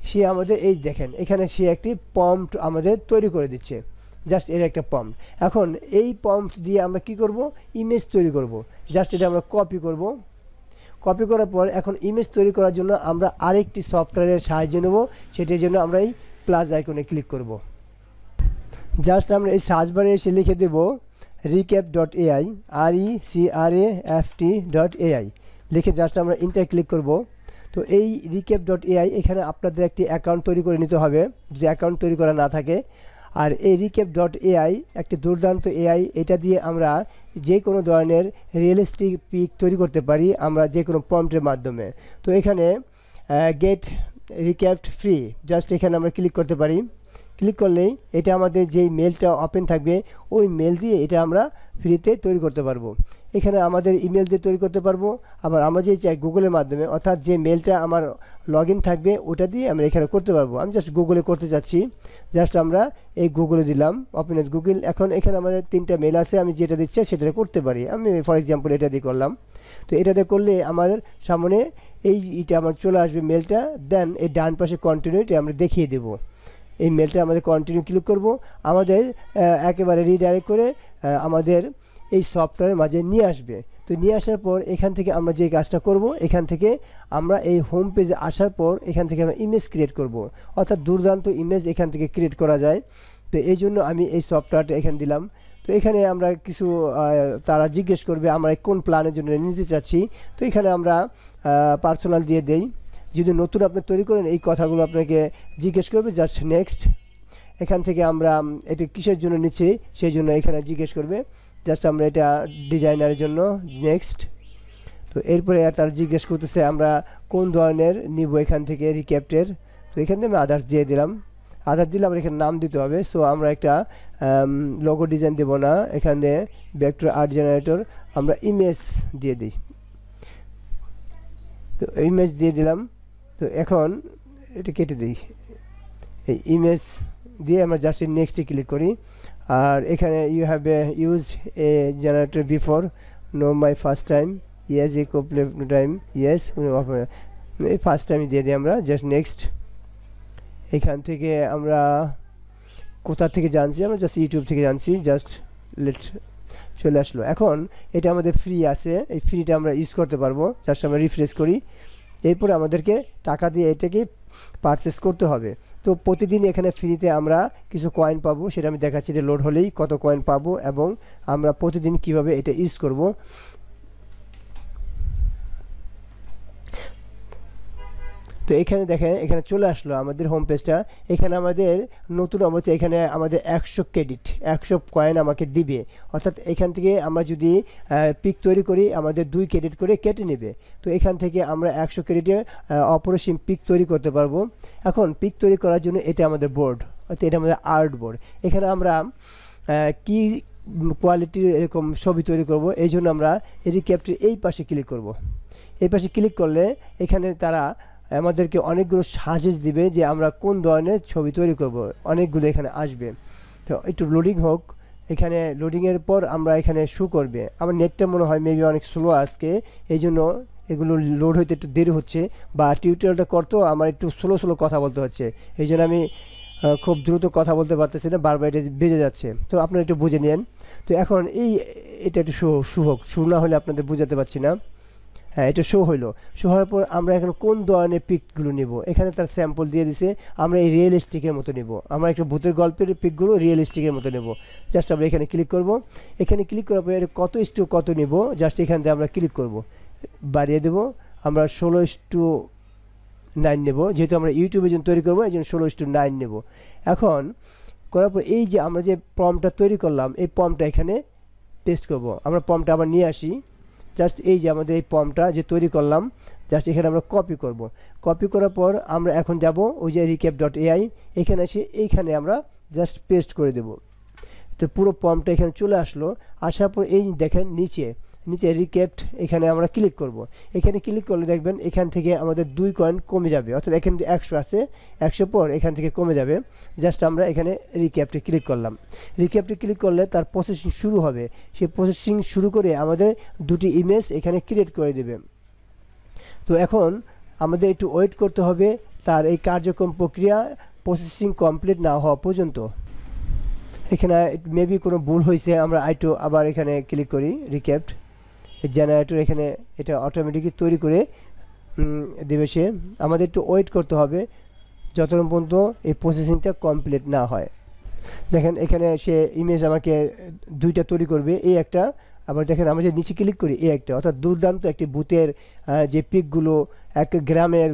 সে আমাদের এই দেখেন এখানে সে একটি প্রম্পট আমাদের তৈরি করে দিচ্ছে। জাস্ট এর একটা প্রম্পট। এখন এই প্রম্পট দিয়ে আমরা কি করব, ইমেজ তৈরি করব। জাস্ট এটা আমরা কপি করব। কপি করার পর এখন ইমেজ তৈরি করার জন্য আমরা আরেকটি সফটওয়্যারের সাহায্য নেব। সেটির জন্য আমরা এই প্লাস আইকনে ক্লিক করব। জাস্ট আমরা এই সার্চ বারে এসে লিখে দেব recap.ai, RECRAFT.ai লিখে জাস্ট আমরা ইন্টার ক্লিক করব। তো এই recap.ai এখানে আপনাদের একটি অ্যাকাউন্ট তৈরি করে নিতে হবে, যদি অ্যাকাউন্ট তৈরি করা না থাকে। আর এই recap.ai একটি দুর্দান্ত এআই, এটা দিয়ে আমরা যে কোনো ধরনের রিয়েলিস্টিক পিক তৈরি করতে পারি আমরা যে কোনো প্রম্পটের মাধ্যমে। তো এখানে গেট রিক্যাপড ফ্রি, জাস্ট এখানে আমরা ক্লিক করতে পারি। ক্লিক করলেই এটা আমাদের যেই মেলটা ওপেন থাকবে ওই মেল দিয়ে এটা আমরা ফ্রিতে তৈরি করতে পারবো। এখানে আমাদের ইমেল দিয়ে তৈরি করতে পারবো, আবার আমরা যে চাই গুগলের মাধ্যমে, অর্থাৎ যে মেলটা আমার লগ ইন থাকবে ওটা দিয়ে আমরা এখানে করতে পারবো। আমি জাস্ট গুগলে করতে চাচ্ছি, জাস্ট আমরা এই গুগলে দিলাম ওপেন উইথ গুগল। এখন এখানে আমাদের 3টা মেল আছে, আমি যেটা দিচ্ছি সেটা করতে পারি। আমি ফর এক্সাম্পল এটা দিয়ে করলাম। তো এটাতে করলে আমাদের সামনে এইটা আমার চলে আসবে মেলটা। দেন এই ডান পাশে কন্টিনিউটি আমরা দেখিয়ে দেবো। এই মেলটা আমাদের কন্টিনিউ ক্লিক করব, আমাদের একেবারে রিডাইরেক্ট করে আমাদের এই সফটওয়্যারের মাঝে নিয়ে আসবে। তো নিয়ে আসার পর এখান থেকে আমরা যে কাজটা করব, এখান থেকে আমরা এই হোম পেজে আসার পর এখান থেকে আমরা ইমেজ ক্রিয়েট করব, অর্থাৎ দুর্দান্ত ইমেজ এখান থেকে ক্রিয়েট করা যায়। তো এই জন্য আমি এই সফটওয়্যারটা এখানে দিলাম। তো এখানে আমরা কিছু তারা জিজ্ঞেস করবে আমরা কোন প্ল্যানের জন্য নিতে চাচ্ছি। তো এখানে আমরা পার্সোনাল দিয়ে দেই। যদি নতুন আপনি তৈরি করেন এই কথাগুলো আপনাকে জিজ্ঞেস করবে, জাস্ট নেক্সট। এখান থেকে আমরা এটা কিসের জন্য নিচ্ছি সেই জন্য এখানে জিজ্ঞেস করবে, জাস্ট আমরা এটা ডিজাইনারের জন্য, নেক্সট। তো এরপরে তার জিজ্ঞেস করতেছে আমরা কোন ধরনের নিব এখান থেকে রিক্যাপ্টের। তো এখান থেকে আমি আদার্স দিয়ে দিলাম। আদার্স দিলে আমরা এখানে নাম দিতে হবে। সো আমরা একটা লোগো ডিজাইন দেবো না, এখানে ভেক্টর আর্ট জেনারেটর আমরা ইমেজ দিয়ে দিই। তো ইমেজ দিয়ে দিলাম। তো এখন এটা কেটে দিই, এই ইমেজ দিয়ে আমরা জাস্ট নেক্সটে ক্লিক করি। আর এখানে you have used a generator before, no my first time, yes a complete time, yes. এই ফার্স্ট টাইম দিয়ে দিই আমরা, জাস্ট নেক্সট। এখান থেকে আমরা কোথা থেকে জানছি, আমরা জাস্ট ইউটিউব থেকে জানছি, জাস্ট লেট চলে আসলো। এখন এটা আমাদের ফ্রি আছে, এই ফ্রিটা আমরা ইউজ করতে পারবো। জাস্ট আমরা রিফ্রেশ করি, এরপরে আমাদেরকে টাকা দিয়ে এটাকে পারচেস করতে হবে। তো প্রতিদিন এখানে ফ্রিতে আমরা কিছু কয়েন পাবো, সেটা আমি দেখাচ্ছি যে লোড হলেই কত কয়েন পাবো এবং আমরা প্রতিদিন কিভাবে এটা ইউজ করব। তো এখানে দেখেন, এখানে চলে আসলো আমাদের হোম পেজটা। এখানে আমাদের নতুন অবস্থা, এখানে আমাদের 100 ক্রেডিট, 100 কয়েন আমাকে দিবে। অর্থাৎ এখান থেকে আমরা যদি পিক তৈরি করি আমাদের 2 ক্রেডিট করে কেটে নেবে। তো এখান থেকে আমরা 100 ক্রেডিটে অপরিসীম পিক তৈরি করতে পারবো। এখন পিক তৈরি করার জন্য এটা আমাদের বোর্ড, অর্থাৎ এটা আমাদের আর্ট বোর্ড। এখানে আমরা কি কোয়ালিটির এরকম ছবি তৈরি করব, এই জন্য আমরা রিক্যাপ্টের এই পাশে ক্লিক করব। এই পাশে ক্লিক করলে এখানে তারা আমাদেরকে অনেকগুলো সাজেস্ট দিবে যে আমরা কোন ধরনের ছবি তৈরি করব, অনেকগুলো এখানে আসবে। তো একটু লোডিং হোক, এখানে লোডিংয়ের পর আমরা এখানে শো করবে। আমার নেটটা মনে হয় মেবি অনেক স্লো আজকে, এই জন্য এগুলো লোড হইতে একটু দেরি হচ্ছে, বা টিউটোরিয়ালটা করতেও আমার একটু স্লো স্লো কথা বলতে হচ্ছে, এই জন্য আমি খুব দ্রুত কথা বলতে পারতেছি না, বারবার এটা বেজে যাচ্ছে। তো আপনারা একটু বুঝে নিন। তো এখন এটা একটু শো হোক, শো না হলে আপনাদের বুঝাতে পারছি না। হ্যাঁ, এটা শো হইলো। শো হওয়ার পর আমরা এখন কোন ধরনের পিকগুলো নিব, এখানে তার স্যাম্পল দিয়ে দিছে। আমরা এই রিয়েলিস্টিকের মতো নিব, আমরা একটা ভূতের গল্পের পিকগুলো রিয়েলিস্টিকের মতো নেব। জাস্ট আমরা এখানে ক্লিক করব। এখানে ক্লিক করার পর কত ইস্টু কত নিব, জাস্ট এখান থেকে আমরা ক্লিক করব, বাড়িয়ে দেব। আমরা 16:9 নেব, যেহেতু আমরা ইউটিউবের জন্য তৈরি করবো এই জন্য 16:9 নেব। এখন করার পর এই যে আমরা যে প্রম্পটটা তৈরি করলাম, এই প্রম্পটটা এখানে পেস্ট করব। আমরা প্রম্পটটা আবার নিয়ে আসি। জাস্ট এই যে আমাদের এই প্রম্পটটা যে তৈরি করলাম, জাস্ট এখানে আমরা কপি করব। কপি করার পর আমরা এখন যাব ওই যে recap.ai, এখানে এসে এইখানে আমরা জাস্ট পেস্ট করে দেব। তো পুরো প্রম্পটটা এখানে চলে আসলো। আসার পর এই দেখেন নিচে রিক্যাপ্ট, এখানে আমরা ক্লিক করব। এখানে ক্লিক করলে দেখবেন এখান থেকে আমাদের 2 কয়েন কমে যাবে, অর্থাৎ এখানে 100 আছে, 100 পর এখান থেকে কমে যাবে। জাস্ট আমরা এখানে রিক্যাপ্টে ক্লিক করলাম। রিক্যাপ্টে ক্লিক করলে তার প্রসেসিং শুরু হবে। সেই প্রসেসিং শুরু করে আমাদের 2টি ইমেজ এখানে ক্রিয়েট করে দেবে। তো এখন আমাদের একটু ওয়েট করতে হবে তার এই কার্যক্রম প্রক্রিয়া প্রসেসিং কমপ্লিট না হওয়া পর্যন্ত। এখানে মেবি কোনো ভুল হয়েছে, আমরা আবার এখানে ক্লিক করি রিক্যাপ্ট জেনারেটর, এখানে এটা অটোমেটিকলি তৈরি করে দেবে সে। আমাদের একটু ওয়েট করতে হবে যতক্ষণ পর্যন্ত এই প্রসেসিংটা কমপ্লিট না হয়। দেখেন এখানে সে ইমেজ আমাকে 2টা তৈরি করবে, এই একটা, আবার দেখেন আমরা যে নিচে ক্লিক করি এই একটা। অর্থাৎ দুর্দান্ত একটি ভূতের যে পিকগুলো এক গ্রামের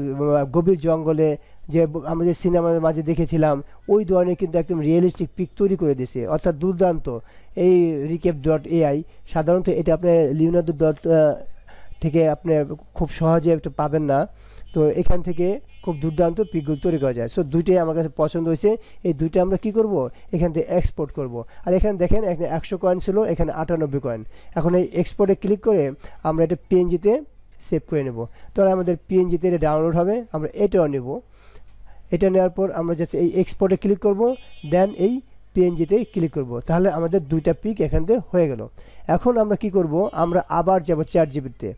গভীর জঙ্গলে যে আমরা যে সিনেমার মাঝে দেখেছিলাম ওই ধরনের কিন্তু একদম রিয়েলিস্টিক পিক তৈরি করে দিয়েছে, অর্থাৎ দুর্দান্ত। এই recap.ai সাধারণত এটা আপনি লিওনার্দো থেকে আপনি খুব সহজে এটা পাবেন না। তো এখান থেকে খুব দুর্দান্ত পিকগুলো তৈরি করা যায়। সো 2টাই আমার কাছে পছন্দ হয়েছে। এই 2টা আমরা কি করব, এখান থেকে এক্সপোর্ট করব। আর এখানে দেখেন এখানে 100 কয়েন ছিল, এখানে 98 কয়েন। এখন এই এক্সপোর্টে ক্লিক করে আমরা এটা পিএনজিতে সেভ করে নেব। তাহলে আমাদের পিএনজিতে এটা ডাউনলোড হবে। আমরা এটাও নেব। এটা নেওয়ার পর আমরা জাস্ট এই এক্সপোর্টে ক্লিক করব, দেন এই পিএনজিতে ক্লিক করব। তাহলে আমাদের 2টা পিক এখান থেকে হয়ে গেল। এখন আমরা কি করব, আমরা আবার যাব চ্যাটজিপিটিতে।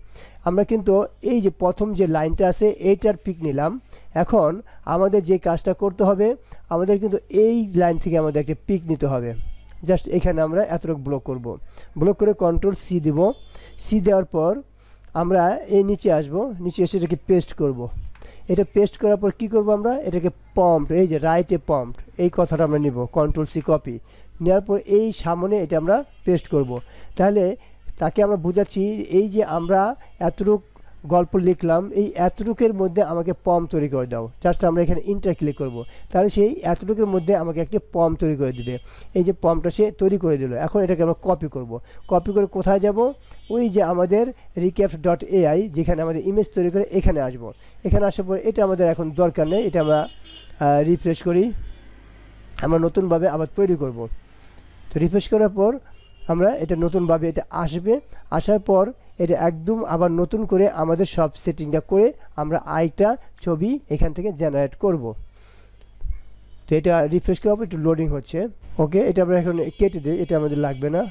আমরা কিন্তু এই যে প্রথম যে লাইনটা আছে এইটার পিক নিলাম। এখন আমাদের যে কাজটা করতে হবে, আমাদের কিন্তু এই লাইন থেকে আমাদের একটা পিক নিতে হবে। জাস্ট এখানে আমরা এতটুকু ব্লক করব। ব্লক করে Ctrl+C দেব। সি দেওয়ার পর আমরা এই নিচে আসব, নিচে এসে এটাকে পেস্ট করব। এটা পেস্ট করার পর কী করব, আমরা এটাকে প্রম্পট, এই যে রাইটে প্রম্পট, এই কথাটা আমরা নিব। Ctrl+C কপি নেওয়ার পর এই সামনে এটা আমরা পেস্ট করব। তাহলে তাকে আমরা বুঝাচ্ছি এই যে আমরা এতটুকু গল্প লিখলাম, এই এতটুকের মধ্যে আমাকে প্রম্পট তৈরি করে দাও। জাস্ট আমরা এখানে ইন্টার ক্লিক করব। তাহলে সেই এতটুকুর মধ্যে আমাকে একটি প্রম্পট তৈরি করে দিবে। এই যে প্রম্পটটা সে তৈরি করে দিল। এখন এটাকে আমরা কপি করব। কপি করে কোথায় যাব, ওই যে আমাদের recap.ai যেখানে আমাদের ইমেজ তৈরি করে এখানে আসব। এখানে আসার পর এটা আমাদের এখন দরকার নেই, এটা আমরা রিফ্রেশ করি, আমরা নতুনভাবে আবার তৈরি করব। তো রিফ্রেশ করার পর আমরা এটা নতুনভাবে এটা আসবে। আসার পর এটা একদম আবার নতুন করে আমাদের সব সেটিংটা করে আমরা আরেকটা ছবি এখান থেকে জেনারেট করব। তো এটা রিফ্রেশ করার পর একটু লোডিং হচ্ছে। ওকে, এটা আমরা এখন কেটে দিই, এটা আমাদের লাগবে না।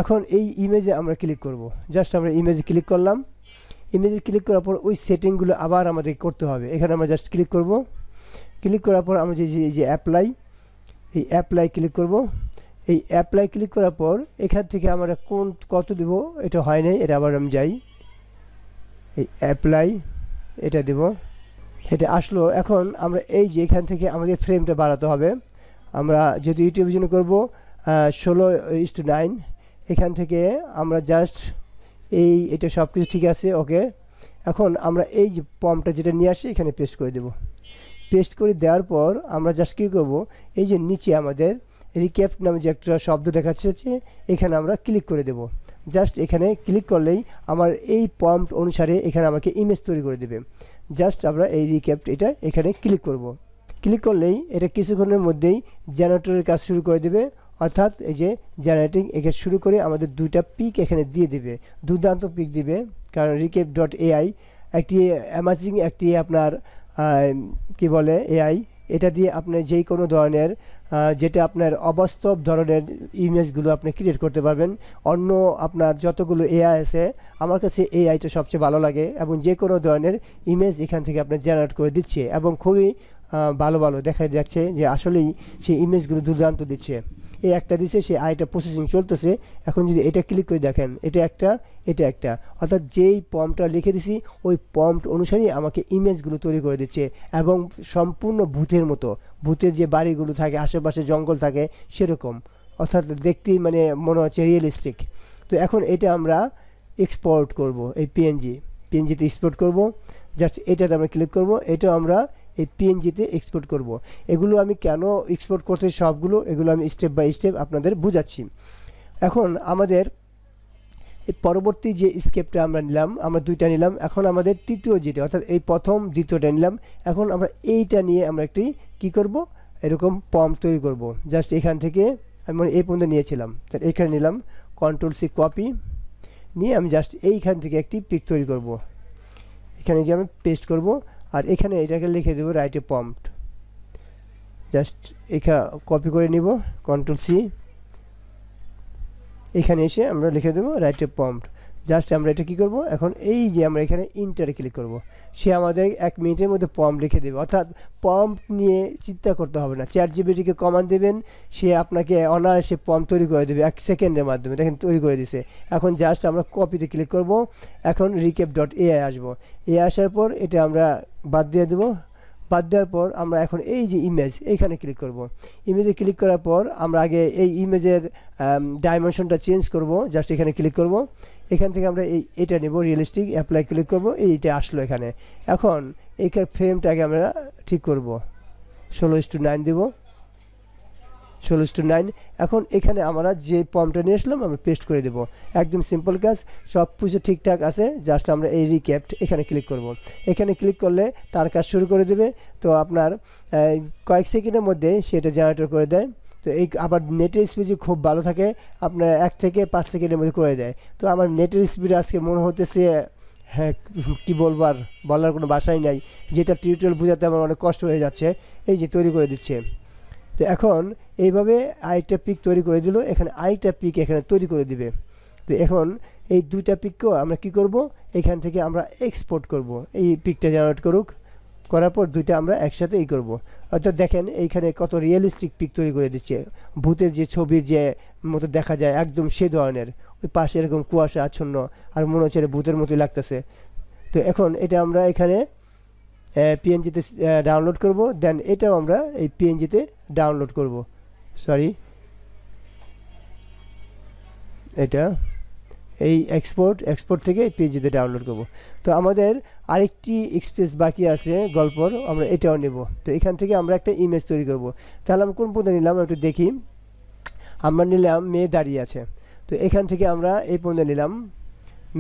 এখন এই ইমেজে আমরা ক্লিক করব। জাস্ট আমরা ইমেজে ক্লিক করলাম। ইমেজে ক্লিক করার পর ওই সেটিংগুলো আবার আমাদের করতে হবে। এখানে আমরা জাস্ট ক্লিক করব। ক্লিক করার পর আমরা যে অ্যাপ্লাই, এই অ্যাপ্লাই ক্লিক করব। এই অ্যাপ্লাই ক্লিক করার পর এখান থেকে আমরা কত দেব এটা হয় নাই, এটা আবার আমি যাই, এই অ্যাপ্লাই এটা দেব। এটা আসলো। এখন আমরা এই যে এখান থেকে আমাদের ফ্রেমটা বাড়াতে হবে। আমরা যেহেতু ইউটিউবের জন্য করবো 16:9, এখান থেকে আমরা জাস্ট এটা সব কিছু ঠিক আছে, ওকে। এখন আমরা এই যে পম্পটা যেটা নিয়ে আসি এখানে পেস্ট করে দেব। পেস্ট করে দেওয়ার পর আমরা জাস্ট কী করবো, এই যে নিচে আমাদের রিক্যাপ নামে যে একটা শব্দ দেখাচ্ছে, এখানে আমরা ক্লিক করে দেব। জাস্ট এখানে ক্লিক করলেই আমার এই পম্পট অনুসারে এখানে আমাকে ইমেজ তৈরি করে দেবে। জাস্ট আমরা এই রিক্যাপ এটা এখানে ক্লিক করব। ক্লিক করলেই এটা কিছুক্ষণের মধ্যেই জেনারেটরের কাজ শুরু করে দেবে, অর্থাৎ এই যে জেনারেটিং এখানে শুরু করে আমাদের দুইটা পিক এখানে দিয়ে দেবে, দুর্দান্ত পিক দিবে। কারণ recap.ai একটি অ্যামাজিং একটি আপনার কি বলে এআই, এটা দিয়ে আপনি যেই কোনো ধরনের যেটা আপনার অবাস্তব ধরনের ইমেজগুলো আপনি ক্রিয়েট করতে পারবেন। অন্য আপনার যতগুলো এআই আছে আমার কাছে এআইটা সবচেয়ে ভালো লাগে, এবং যে কোনো ধরনের ইমেজ এখান থেকে আপনার জেনারেট করে দিচ্ছে, এবং খুবই ভালো ভালো দেখা যাচ্ছে যে আসলেই সেই ইমেজগুলো দুর্দান্ত দিচ্ছে। এই একটা দিচ্ছে, সেই আইটা প্রসেসিং চলতেছে। এখন যদি এটা ক্লিক করে দেখেন, এটা একটা, অর্থাৎ যেই পম্পটা লিখে দিছি ওই পম্পট অনুসারেই আমাকে ইমেজগুলো তৈরি করে দিচ্ছে, এবং সম্পূর্ণ ভূতের মতো, ভূতের যে বাড়িগুলো থাকে আশেপাশে জঙ্গল থাকে সেরকম, অর্থাৎ দেখতেই মানে মনে হচ্ছে রিয়েলিস্টিক। তো এখন এটা আমরা এক্সপোর্ট করব, এই পিএনজিতে এক্সপোর্ট করব। জাস্ট এটাতে আমরা ক্লিক করব, এটাও আমরা এই পিএনজিতে এক্সপোর্ট করব। এগুলো আমি কেন এক্সপোর্ট করতে সবগুলো এগুলো আমি স্টেপ বাই স্টেপ আপনাদের বুঝাচ্ছি। এখন আমাদের এই পরবর্তী যে স্টেপটা আমরা নিলাম, আমরা দুইটা নিলাম। এখন আমাদের তৃতীয় যেটা, অর্থাৎ এই প্রথম দ্বিতীয়টা নিলাম। এখন আমরা এইটা নিয়ে আমরা একটি কী করব, এরকম পম্প তৈরি করব। জাস্ট এখান থেকে আমি এই পর্যন্ত নিয়েছিলাম, তাহলে এখানে নিলাম, Ctrl+C কপি নিয়ে আমি জাস্ট এইখান থেকে একটি পিক তৈরি করব। এখানে গিয়ে আমি পেস্ট করব, আর এখানে এটাকে লিখে দেবো রাইট এ পম্পট। জাস্ট এখানে কপি করে নিব, Ctrl+C, এখানে এসে আমরা লিখে দেবো রাইট এ পম্পট। জাস্ট আমরা এটা কী করব, এখন এই যে আমরা এখানে ইন্টারে ক্লিক করব, সে আমাদের 1 মিনিটের মধ্যে পম্প লিখে দেবে। অর্থাৎ পম্প নিয়ে চিন্তা করতে হবে না, ChatGPT-কে কমান্ড দেবেন, সে আপনাকে অনায়াসে পম্প তৈরি করে দেবে 1 সেকেন্ডের মাধ্যমে। দেখেন তৈরি করে দিছে। এখন জাস্ট আমরা কপিতে ক্লিক করব, এখন recap.ai আসবো। আসার পর এটা আমরা বাদ দিয়ে দেবো। বাদ দেওয়ার পর আমরা এখন এই যে ইমেজ, এইখানে ক্লিক করব। ইমেজে ক্লিক করার পর আমরা আগে এই ইমেজের ডাইমেনশনটা চেঞ্জ করব। জাস্ট এখানে ক্লিক করব, এখান থেকে আমরা এটা নেব, রিয়েলিস্টিক, অ্যাপ্লাই ক্লিক করব, এইটা আসলো এখানে। এখন এইখানে ফ্রেমটাকে আমরা ঠিক করব, 16:9 দেব, 16:9। এখন এখানে আমরা যে পম্পটা নিয়ে আসলাম আমরা পেস্ট করে দেব। একদম সিম্পল কাজ, সব কিছু ঠিকঠাক আছে। জাস্ট আমরা এই রিক্যাপ এখানে ক্লিক করব। এখানে ক্লিক করলে তার কাজ শুরু করে দেবে। তো আপনার কয়েক সেকেন্ডের মধ্যে সেটা জেনারেটর করে দেয়। তো এই আবার নেটের স্পিড খুব ভালো থাকে, আপনার 1 থেকে 5 সেকেন্ডের মধ্যে করে দেয়। তো আমার নেটের স্পিড আজকে মনে হতেছে, হ্যাঁ কী বলবো, আর বলার কোনো ভাষাই নাই। যেটা টিউটোরিয়াল বোঝাতে আমার অনেক কষ্ট হয়ে যাচ্ছে। এই যে তৈরি করে দিচ্ছে। তো এখন এইভাবে আরেকটা পিক তৈরি করে দিল, এখানে আরেকটা পিক এখানে তৈরি করে দিবে। তো এখন এই দুইটা পিককেও আমরা কি করব, এখান থেকে আমরা এক্সপোর্ট করব। এই পিকটা জেনারেট করুক, করার পর দুইটা আমরা একসাথে করব। অর্থাৎ দেখেন এইখানে কত রিয়েলিস্টিক পিক তৈরি করে দিচ্ছে, ভূতের যে ছবির যে মতো দেখা যায় একদম সে ধরনের। ওই পাশে এরকম কুয়াশা আচ্ছন্ন, আর মনে হচ্ছে ভূতের মতোই লাগতেছে। তো এখন এটা আমরা এখানে পিএনজিতে ডাউনলোড করব, দেন এটাও আমরা এই পিএনজিতে ডাউনলোড করব। সরি, এটা এই এক্সপোর্ট থেকে পিএনজিতে ডাউনলোড করব। তো আমাদের আরেকটি এক্সপ্রেস বাকি আছে গল্পর, আমরা এটাও নেব। তো এখান থেকে আমরা একটা ইমেজ তৈরি করব। তাহলে আমরা কোন পর্যন্ত নিলাম একটু দেখি। আমরা নিলাম মেয়ে দাঁড়িয়ে আছে। তো এখান থেকে আমরা এই পর্যন্ত নিলাম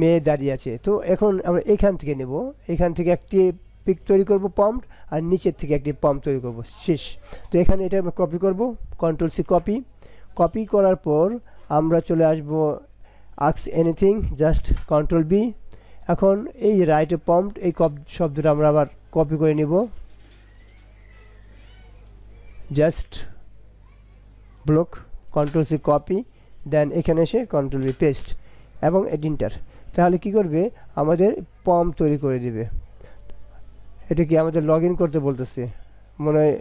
মেয়ে দাঁড়িয়ে আছে। তো এখন আমরা এখান থেকে নেব, এখান থেকে একটি পিক তৈরি করব পম্পট, আর নিচের থেকে একটি পম্প তৈরি করব, শেষ। তো এখানে এটা আমরা কপি করব, Ctrl+C কপি করার পর আমরা চলে আসব আস্ক এনিথিং, জাস্ট Ctrl+V। এখন এই রাইট এ পম্পট এই শব্দটা আমরা আবার কপি করে নিব, জাস্ট ব্লক, Ctrl+C কপি, দেন এখানে এসে Ctrl+V পেস্ট এবং এন্টার। তাহলে কি করবে, আমাদের পম্প তৈরি করে দিবে। এটা কি আমাদের লগ ইন করতে বলতেছে মনে হয়,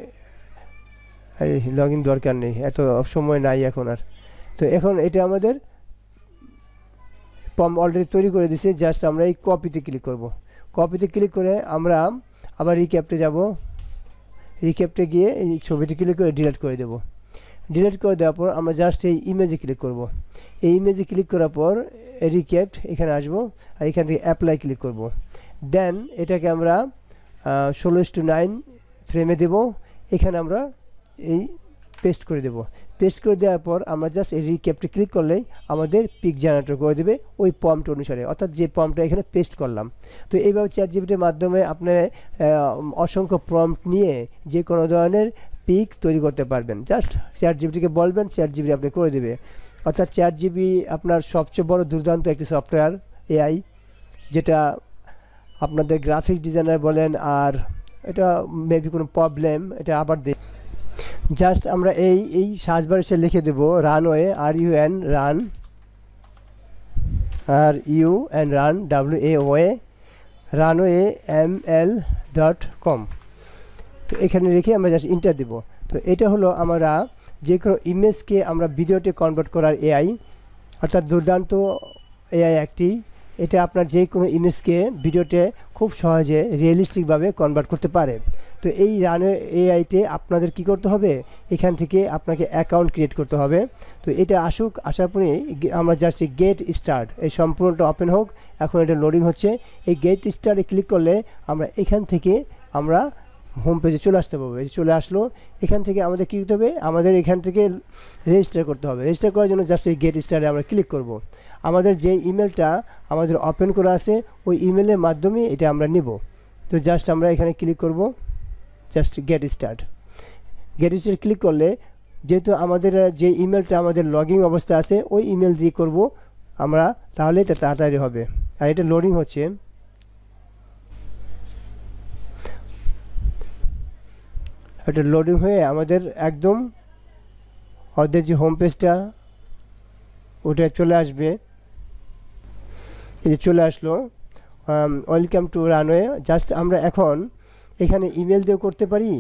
লগ ইন দরকার নেই, এত সময় নাই এখন আর। তো এখন এটা আমাদের পম্প অলরেডি তৈরি করে দিছে। জাস্ট আমরা এই কপিতে ক্লিক করব। কপিতে ক্লিক করে আমরা আবার রিক্যাপটে যাব, রিক্যাপটে গিয়ে এই ছবিটি ক্লিক করে ডিলিট করে দেব। ডিলিট করে দেওয়ার পর আমরা জাস্ট এই ইমেজে ক্লিক করব। এই ইমেজে ক্লিক করার পর রিক্যাপ্ট এখানে আসব, আর এখান থেকে অ্যাপ্লাই ক্লিক করব। দেন এটাকে আমরা 16:9 ফ্রেমে দেব। এখানে আমরা এই পেস্ট করে দেব। পেস্ট করে দেওয়ার পর আমরা জাস্ট এই রিক্যাপটে ক্লিক করলেই আমাদের পিক জেনারেটর করে দেবে ওই প্রম্পট অনুসারে, অর্থাৎ যে প্রম্পটটা এখানে পেস্ট করলাম। তো এইভাবে চ্যাটজিপিটির মাধ্যমে আপনার অসংখ্য প্রম্পট নিয়ে যে কোনো ধরনের পিক তৈরি করতে পারবেন। জাস্ট চ্যাটজিপিটিকে বলবেন, চ্যাটজিপিটি আপনি করে দেবে। অর্থাৎ চ্যাটজিপিটি আপনার সবচেয়ে বড় দুর্দান্ত একটি সফটওয়্যার এআই, যেটা আপনাদের গ্রাফিক ডিজাইনার বলেন আর এটা মেবি কোনো প্রবলেম এটা আবার জাস্ট আমরা এই সার্চ বারে এসে লিখে দেব runway, RUN run, RUN runway ml.com। তো এখানে রেখে আমরা জাস্ট ইন্টার দেব। তো এটা হলো আমরা যে কোনো ইমেজকে আমরা ভিডিওতে কনভার্ট করার এআই, অর্থাৎ দুর্দান্ত এআই একটি। এটা আপনার যে কোনো ইমেজকে ভিডিওতে খুব সহজে রিয়েলিস্টিকভাবে কনভার্ট করতে পারে। তো এই রানওয়ে এআইতে আপনাদের কি করতে হবে, এখান থেকে আপনাকে অ্যাকাউন্ট ক্রিয়েট করতে হবে। তো এটা আসার পরে আমরা জাস্ট গেট স্টার্ট, এই সম্পূর্ণটা ওপেন হোক। এখন এটা লোডিং হচ্ছে। এই গেট স্টার্টে ক্লিক করলে আমরা এখান থেকে আমরা হোম পেজে চলে আসতে পারবো। চলে আসলো। এখান থেকে আমাদের কী করতে হবে, আমাদের এখান থেকে রেজিস্টার করতে হবে। রেজিস্টার করার জন্য জাস্ট এই গেট স্টার্টে আমরা ক্লিক করব। আমাদের যে ইমেলটা আমাদের ওপেন করা আছে ওই ইমেলের মাধ্যমে এটা আমরা নিব। তো জাস্ট আমরা এখানে ক্লিক করব, just get start. Get start click করলে যেহেতু আমাদের যে ইমেলটা আমাদের লগইন অবস্থা আছে ওই ইমেল দিয়ে করব আমরা, তাহলে এটা তাড়াতাড়ি হবে। আর এটা লোডিং হচ্ছে। এটা লোডিং হয়ে আমাদের একদম ওদের যে হোম পেজটা ওটা চলে আসবে। এই যে চলে আসলো, ওয়েলকাম টু রানওয়ে। জাস্ট আমরা এখন এখানে ইমেল দিয়েও করতে পারি,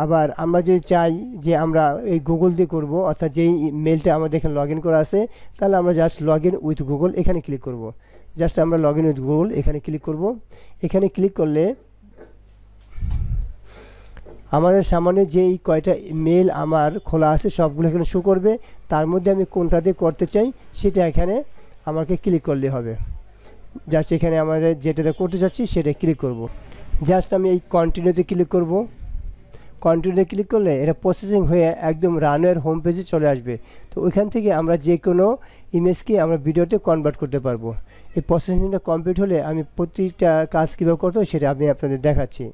আবার আমরা যদি চাই যে আমরা এই গুগল দিয়ে করব, অর্থাৎ যেই মেলটা আমাদের এখানে লগ ইন করা আছে, তাহলে আমরা just log in with Google এখানে ক্লিক করব। জাস্ট আমরা লগ ইন উইথ গুগল এখানে ক্লিক করব। এখানে ক্লিক করলে আমাদের সামনে যেই কয়টা মেল আমার খোলা আছে সবগুলো এখানে শো করবে। তার মধ্যে আমি কোনটা দিয়ে করতে চাই সেটা এখানে আমাকে ক্লিক করলে হবে। জাস্ট এখানে আমাদের যেটা করতে চাচ্ছি সেটা ক্লিক করব। জাস্ট আমি এই কন্টিনিউতে ক্লিক করব। কন্টিনিউতে ক্লিক করলে এটা প্রসেসিং হয়ে একদম রানের হোম পেজে চলে আসবে। তো ওইখান থেকে আমরা যে কোনো ইমেজকে আমরা ভিডিওতে কনভার্ট করতে পারবো। এই প্রসেসিংটা কমপ্লিট হলে আমি প্রতিটা কাজ কীভাবে করতে হয় সেটা আমি আপনাদের দেখাচ্ছি।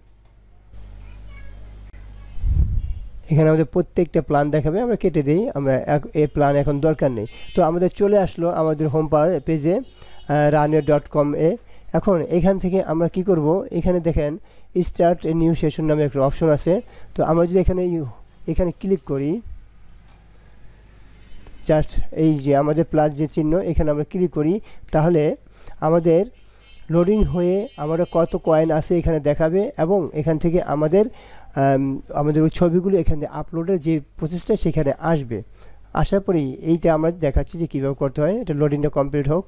এখানে আমাদের প্রত্যেকটা প্ল্যান দেখাবে, আমরা কেটে দিই, আমরা এই প্ল্যান এখন দরকার নেই। তো আমাদের চলে আসলো আমাদের হোম পেজে runway.com এ। এখন এখান থেকে আমরা কি করব, এখানে দেখেন স্টার্ট এ নিউ সেশন নামে একটা অপশন আছে। তো আমরা যদি এখানে ক্লিক করি, জাস্ট এই যে আমাদের প্লাস যে চিহ্ন এখানে আমরা ক্লিক করি, তাহলে আমাদের লোডিং হয়ে আমরা কত কয়েন আছে এখানে দেখাবে, এবং এখান থেকে আমাদের ওই ছবিগুলো এখান থেকে আপলোডের যে প্রসেসটা সেখানে আসবে। আসার পরেই এইটা আমরা দেখাচ্ছি যে কীভাবে করতে হয়। এটা লোডিংটা কমপ্লিট হোক।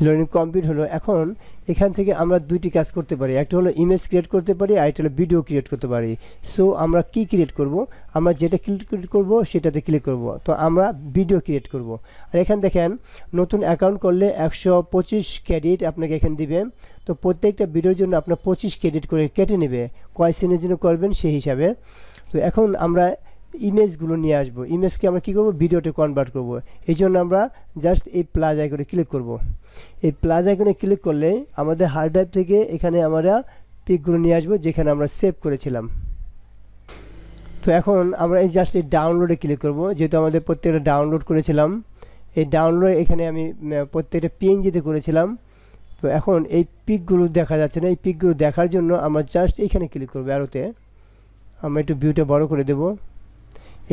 লোডিং কমপ্লিট হলো। এখন এখান থেকে আমরা দুইটি কাজ করতে পারি, একটা হলো ইমেজ ক্রিয়েট করতে পারি, আর একটা হলো ভিডিও ক্রিয়েট করতে পারি। সো আমরা কি ক্রিয়েট করব, আমরা যেটা ক্রিয়েট করব সেটাতে ক্লিক করব। তো আমরা ভিডিও ক্রিয়েট করব। আর এখানে দেখেন নতুন অ্যাকাউন্ট করলে 125 ক্রেডিট আপনাকে এখানে দিবে। তো প্রত্যেকটা ভিডিওর জন্য আপনার 25 ক্রেডিট করে কেটে নেবে, কয় সিনের জন্য করবেন সেই হিসাবে। তো এখন আমরা ইমেজগুলো নিয়ে আসবো। ইমেজকে আমরা কী করবো, ভিডিওতে কনভার্ট করব। এই জন্য আমরা জাস্ট এই প্লাস আইকনে ক্লিক করব। এই প্লাস আইকনে ক্লিক করলে আমাদের হার্ড ড্রাইভ থেকে এখানে আমরা পিকগুলো নিয়ে আসবো যেখানে আমরা সেভ করেছিলাম। তো এখন আমরা এই জাস্ট এই ডাউনলোডে ক্লিক করব, যেহেতু আমাদের প্রত্যেকটা ডাউনলোড করেছিলাম। এই ডাউনলোড এখানে আমি প্রত্যেকটা পিএনজিতে করেছিলাম। তো এখন এই পিকগুলো দেখা যাচ্ছে না, এই পিকগুলো দেখার জন্য আমরা জাস্ট এখানে ক্লিক করবো অ্যারোতে। আমরা একটু ভিউটা বড় করে দেব।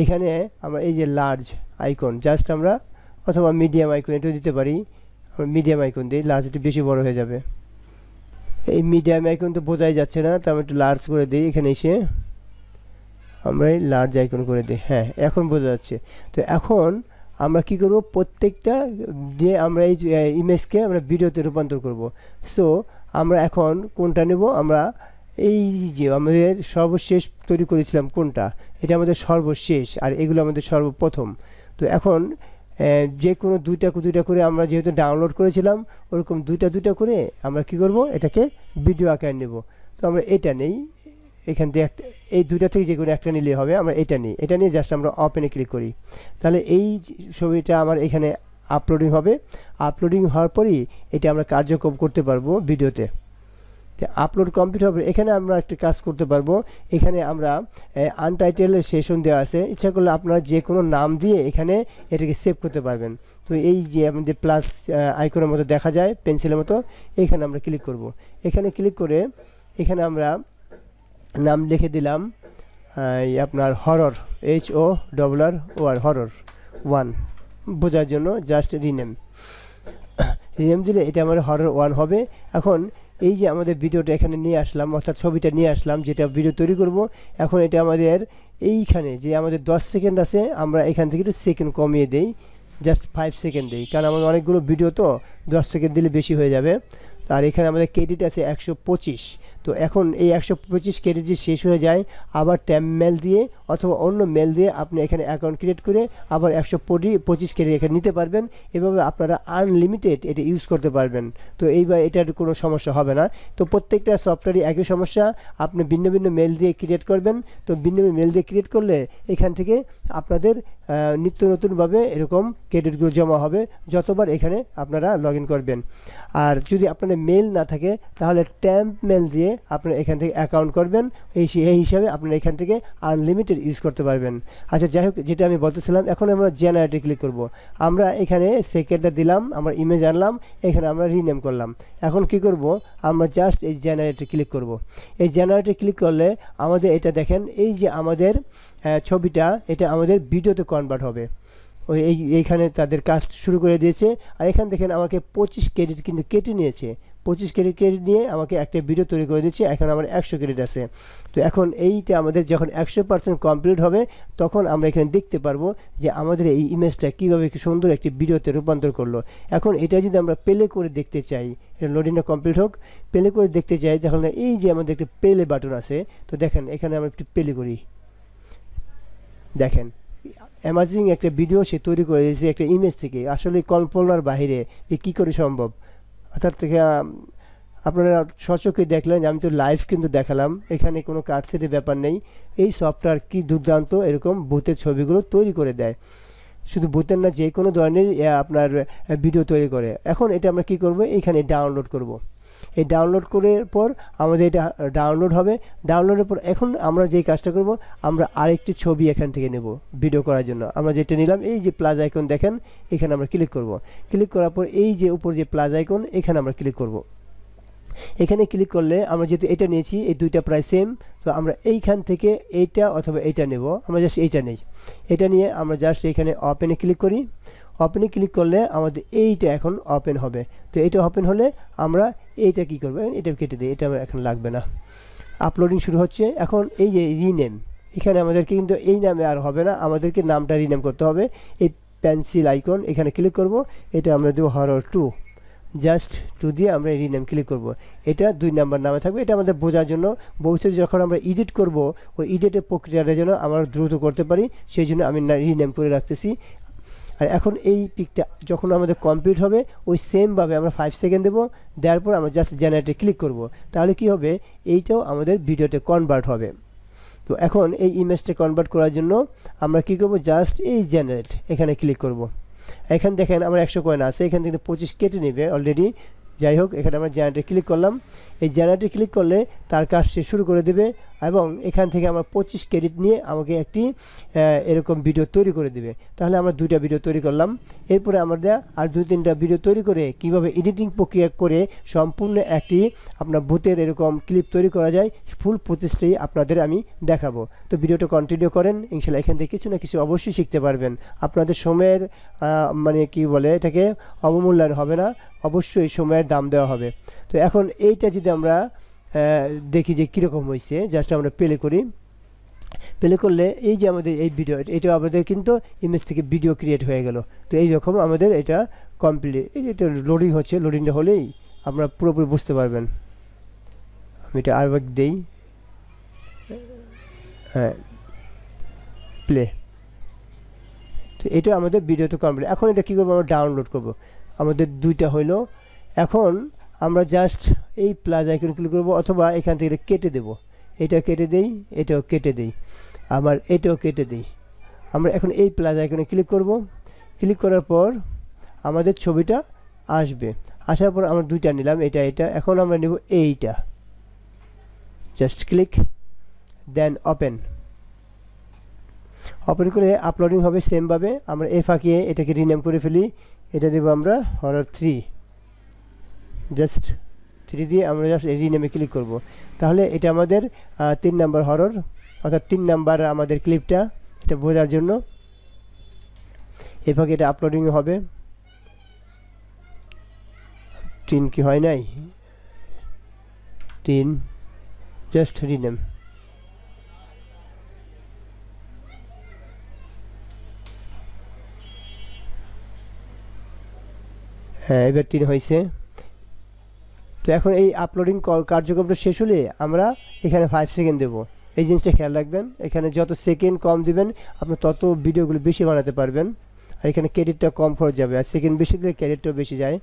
এখানে আমরা এই যে লার্জ আইকন, জাস্ট আমরা অথবা মিডিয়াম আইকন এটাও দিতে পারি। আমরা মিডিয়াম আইকন দিই, লার্জ একটু বেশি বড় হয়ে যাবে। এই মিডিয়াম আইকন তো বোঝাই যাচ্ছে না, তো আমরা একটু লার্জ করে দিই। এখানে এসে আমরা এই লার্জ আইকন করে দিই। হ্যাঁ, এখন বোঝা যাচ্ছে। তো এখন আমরা কি করব, প্রত্যেকটা যে আমরা এই ইমেজকে আমরা ভিডিওতে রূপান্তর করব। সো আমরা এখন কোনটা নেব, আমরা এই যে আমাদের সর্বশেষ তৈরি করেছিলাম কোনটা, এটা আমাদের সর্বশেষ আর এগুলো আমাদের সর্বপ্রথম। তো এখন যে কোনো দুইটা দুইটা করে আমরা যেহেতু ডাউনলোড করেছিলাম ওরকম দুইটা দুইটা করে আমরা কি করব, এটাকে ভিডিও আকারে নেব। তো আমরা এটা নেই, এখান থেকে একটা, এই দুইটা থেকে যে কোনো একটা নিলেই হবে। আমরা এটা নিই, এটা নিয়ে জাস্ট আমরা ওপেনে ক্লিক করি, তাহলে এই ছবিটা আমার এখানে আপলোডিং হবে। আপলোডিং হওয়ার পরই এটা আমরা কার্যক্রম করতে পারবো ভিডিওতে। আপলোড কমপ্লিট হবে, এখানে আমরা একটা কাজ করতে পারবো। এখানে আমরা আনটাইটেল সেশন দেওয়া আছে, ইচ্ছা করলে আপনারা যে কোনো নাম দিয়ে এখানে এটাকে সেভ করতে পারবেন। তো এই যে আমাদের প্লাস আইকনের মতো দেখা যায় পেন্সিলের মতো, এখানে আমরা ক্লিক করব। এখানে ক্লিক করে এখানে আমরা নাম লিখে দিলাম আপনার হরর, HORR হরর 1 বোঝার জন্য জাস্ট রিনেম দিলে এটা আমার হরর 1 হবে। এখন এই যে আমাদের ভিডিওটা এখানে নিয়ে আসলাম, অর্থাৎ ছবিটা নিয়ে আসলাম যেটা ভিডিও তৈরি করব। এখন এটা আমাদের এইখানে যে আমাদের 10 সেকেন্ড আছে, আমরা এখান থেকে একটু সেকেন্ড কমিয়ে দেই, জাস্ট 5 সেকেন্ড দিই, কারণ আমাদের অনেকগুলো ভিডিও তো 10 সেকেন্ড দিলে বেশি হয়ে যাবে। আর এখানে আমাদের ক্রেডিট আছে 125। তো এখন এই 125 ক্রেডিট যে শেষ হয়ে যায়, আবার ট্যাব মেল দিয়ে অথবা অন্য মেল দিয়ে আপনি এখানে অ্যাকাউন্ট ক্রিয়েট করে আবার 125 ক্রেডিট এখানে নিতে পারবেন। এভাবে আপনারা আনলিমিটেড এটা ইউজ করতে পারবেন। তো এইবার এটার কোনো সমস্যা হবে না। তো প্রত্যেকটা সফটওয়্যারই একই সমস্যা, আপনি ভিন্ন ভিন্ন মেল দিয়ে ক্রিয়েট করবেন। তো ভিন্ন ভিন্ন মেল দিয়ে ক্রিয়েট করলে এখান থেকে আপনাদের নিত্য নতুনভাবে এরকম ক্রেডিটগুলো জমা হবে যতবার এখানে আপনারা লগ ইন করবেন। আর যদি আপনাদের মেল না থাকে তাহলে ট্যাম্প মেল দিয়ে আপনারা এখান থেকে অ্যাকাউন্ট করবেন, এই হিসাবে আপনারা এখান থেকে আনলিমিটেড ইউজ করতে পারবেন। আচ্ছা, যাই হোক, যেটা আমি বলতেছিলাম, এখন আমরা জেনারেটে ক্লিক করব। আমরা এখানে সেকেন্ডটা দিলাম, আমরা ইমেজ আনলাম, এখানে আমরা রিনেম করলাম। এখন কি করব, আমরা জাস্ট এই জেনারেটে ক্লিক করব। এই জেনারেটে ক্লিক করলে আমাদের এটা দেখেন, এই যে আমাদের ছবিটা এটা আমাদের ভিডিওতে কনভার্ট হবে। ওই এইখানে তাদের কাজ শুরু করে দিয়েছে। আর এখান দেখেন আমাকে 25 ক্রেডিট কিন্তু কেটে নিয়েছে। 25 ক্রেডিট নিয়ে আমাকে একটা ভিডিও তৈরি করে দিচ্ছে। এখন আমার 100 ক্রেডিট আছে। তো এখন এইটা আমাদের যখন 100% কমপ্লিট হবে তখন আমরা এখানে দেখতে পারবো যে আমাদের এই ইমেজটা কীভাবে সুন্দর একটি ভিডিওতে রূপান্তর করলো। এখন এটা যদি আমরা প্লে করে দেখতে চাই, এটা লোডিংটা কমপ্লিট হোক, প্লে করে দেখতে চাই, তাহলে এই যে আমাদের একটা প্লে বাটন আছে, তো দেখেন এখানে আমরা একটু প্লে করি। দেখেন অ্যামাজিং একটা ভিডিও সে তৈরি করে দিয়েছে একটা ইমেজ থেকে, আসলে কল্পনার বাহিরে যে কী করে সম্ভব। অর্থাৎ থেকে আপনারা সচক্ষে দেখলেন, আমি তো লাইভ কিন্তু দেখালাম, এখানে কোনো কাটসেটের ব্যাপার নেই। এই সফটওয়্যার কি দুর্দান্ত এরকম ভূতের ছবিগুলো তৈরি করে দেয়। শুধু ভূতের না, যে কোনো ধরনের আপনার ভিডিও তৈরি করে। এখন এটা আমরা কি করব, এইখানে ডাউনলোড করব। এই ডাউনলোড করার পর আমাদের এটা ডাউনলোড হবে। ডাউনলোডের পর এখন আমরা যেই কাজটা করব, আমরা আরেকটি ছবি এখান থেকে নেব ভিডিও করার জন্য। আমরা যেটা নিলাম, এই যে প্লাস আইকন দেখেন, এখানে আমরা ক্লিক করব। ক্লিক করার পর এই যে উপর যে প্লাস আইকন, এখানে আমরা ক্লিক করব। এখানে ক্লিক করলে আমরা যেহেতু এটা নিয়েছি, এই দুইটা প্রায় সেম, তো আমরা এইখান থেকে এইটা অথবা এইটা নেব। আমরা জাস্ট এইটা নেই, এটা নিয়ে আমরা জাস্ট এখানে ওপেনে ক্লিক করি। ওপেনে ক্লিক করলে আমাদের এইটা এখন ওপেন হবে। তো এইটা ওপেন হলে আমরা এইটা কি করব, এটা কেটে দিই, এটা আমার এখন লাগবে না। আপলোডিং শুরু হচ্ছে। এখন এই যে রিনেম, এখানে আমাদেরকে কিন্তু এই নামে আর হবে না, আমাদেরকে নামটা রিনেম করতে হবে। এই পেন্সিল আইকন এখানে ক্লিক করব, এটা আমরা দেবো হরর 2, জাস্ট 2 দিয়ে আমরা রিনেম ক্লিক করব। এটা 2 নাম্বার নামে থাকবে। এটা আমাদের বোঝার জন্য, ভবিষ্যতে যখন আমরা এডিট করব ওই এডিটের প্রক্রিয়াটা যেন আমরা দ্রুত করতে পারি, সেই জন্য আমি রিনেম করে রাখতেছি। আর এখন এই পিকটা যখন আমাদের কমপ্লিট হবে, ওই সেমভাবে আমরা 5 সেকেন্ড দেবো, দেওয়ার পর আমরা জাস্ট জেনারেটে ক্লিক করব। তাহলে কি হবে, এইটাও আমাদের ভিডিওতে কনভার্ট হবে। তো এখন এই ইমেজটা কনভার্ট করার জন্য আমরা কি করব, জাস্ট এই জেনারেট এখানে ক্লিক করব। এখানে দেখেন আমার 100 কয়েন আছে, এখান থেকে 25 কেটে নেবে অলরেডি। যাই হোক, এখানে আমরা জেনারেটে ক্লিক করলাম। এই জেনারেটে ক্লিক করলে তার কাজ সে শুরু করে দেবে এবং এখান থেকে আমরা 25 ক্রেডিট নিয়ে আমাকে একটি এরকম ভিডিও তৈরি করে দেবে। তাহলে আমরা 2টা ভিডিও তৈরি করলাম। এরপরে আমরা আর 2-3টা ভিডিও তৈরি করে কিভাবে এডিটিং প্রক্রিয়া করে সম্পূর্ণ একটি আপনার ভূতের এরকম ক্লিপ তৈরি করা যায়, ফুল প্রচেষ্টাই আপনাদের আমি দেখাবো। তো ভিডিওটা কন্টিনিউ করেন, ইনশাল্লাহ এখান থেকে কিছু না কিছু অবশ্যই শিখতে পারবেন। আপনাদের সময়ের মানে কি বলে এটাকে, অবমূল্যায়ন হবে না, অবশ্যই সময়ের দাম দেওয়া হবে। তো এখন এইটা যদি আমরা দেখি যে কীরকম হয়েছে, জাস্ট আমরা প্লে করি। প্লে করলে এই যে আমাদের এই ভিডিও, এটা আমাদের কিন্তু ইমেজ থেকে ভিডিও ক্রিয়েট হয়ে গেল। তো এইরকম আমাদের এটা কমপ্লিট। এই যে এটা লোডিং হচ্ছে, লোডিংটা হলেই আপনারা পুরোপুরি বুঝতে পারবেন। আমি এটা আরেকবার দিই, হ্যাঁ প্লে। তো এটা আমাদের ভিডিওতে কমপ্লিট। এখন এটা কী করবো, আমরা ডাউনলোড করব। আমাদের দুইটা হইলো। এখন আমরা জাস্ট এই প্লাস আইকন ক্লিক করবো, অথবা এখান থেকে কেটে দেবো। এটা কেটে দেই, এটাও কেটে দেই, আবার এটাও কেটে দিই। আমরা এখন এই প্লাস আইকনে ক্লিক করব। ক্লিক করার পর আমাদের ছবিটা আসবে। আসার পর আমরা দুইটা নিলাম, এটা এটা। এখন আমরা নেব এইটা, just click, then open. Open করে আপলোডিং হবে সেমভাবে। আমরা এ ফাঁকে এটাকে রিনেম করে ফেলি। এটা দেবো আমরা হরর 3, জাস্ট 3 দিয়ে আমরা জাস্ট রিনেমে ক্লিক করব। তাহলে এটা আমাদের 3 নাম্বার হরর, অর্থাৎ 3 নাম্বার আমাদের ক্লিপটা, এটা বোঝার জন্য। এ ফাঁকে এটা আপলোডিং হবে। 3 কি হয় নাই, 3, জাস্ট রিনেম। হ্যাঁ, এবার 3 হয়েছে। তো এখন এই আপলোডিং কার্যক্রমটা শেষ হলে আমরা এখানে 5 সেকেন্ড দেবো। এই জিনিসটা খেয়াল রাখবেন, এখানে যত সেকেন্ড কম দিবেন আপনি তত ভিডিওগুলো বেশি বানাতে পারবেন। আর এখানে ক্রেডিটটা কম খরচ যাবে, আর সেকেন্ড বেশি দিলে ক্রেডিটটাও বেশি যায়।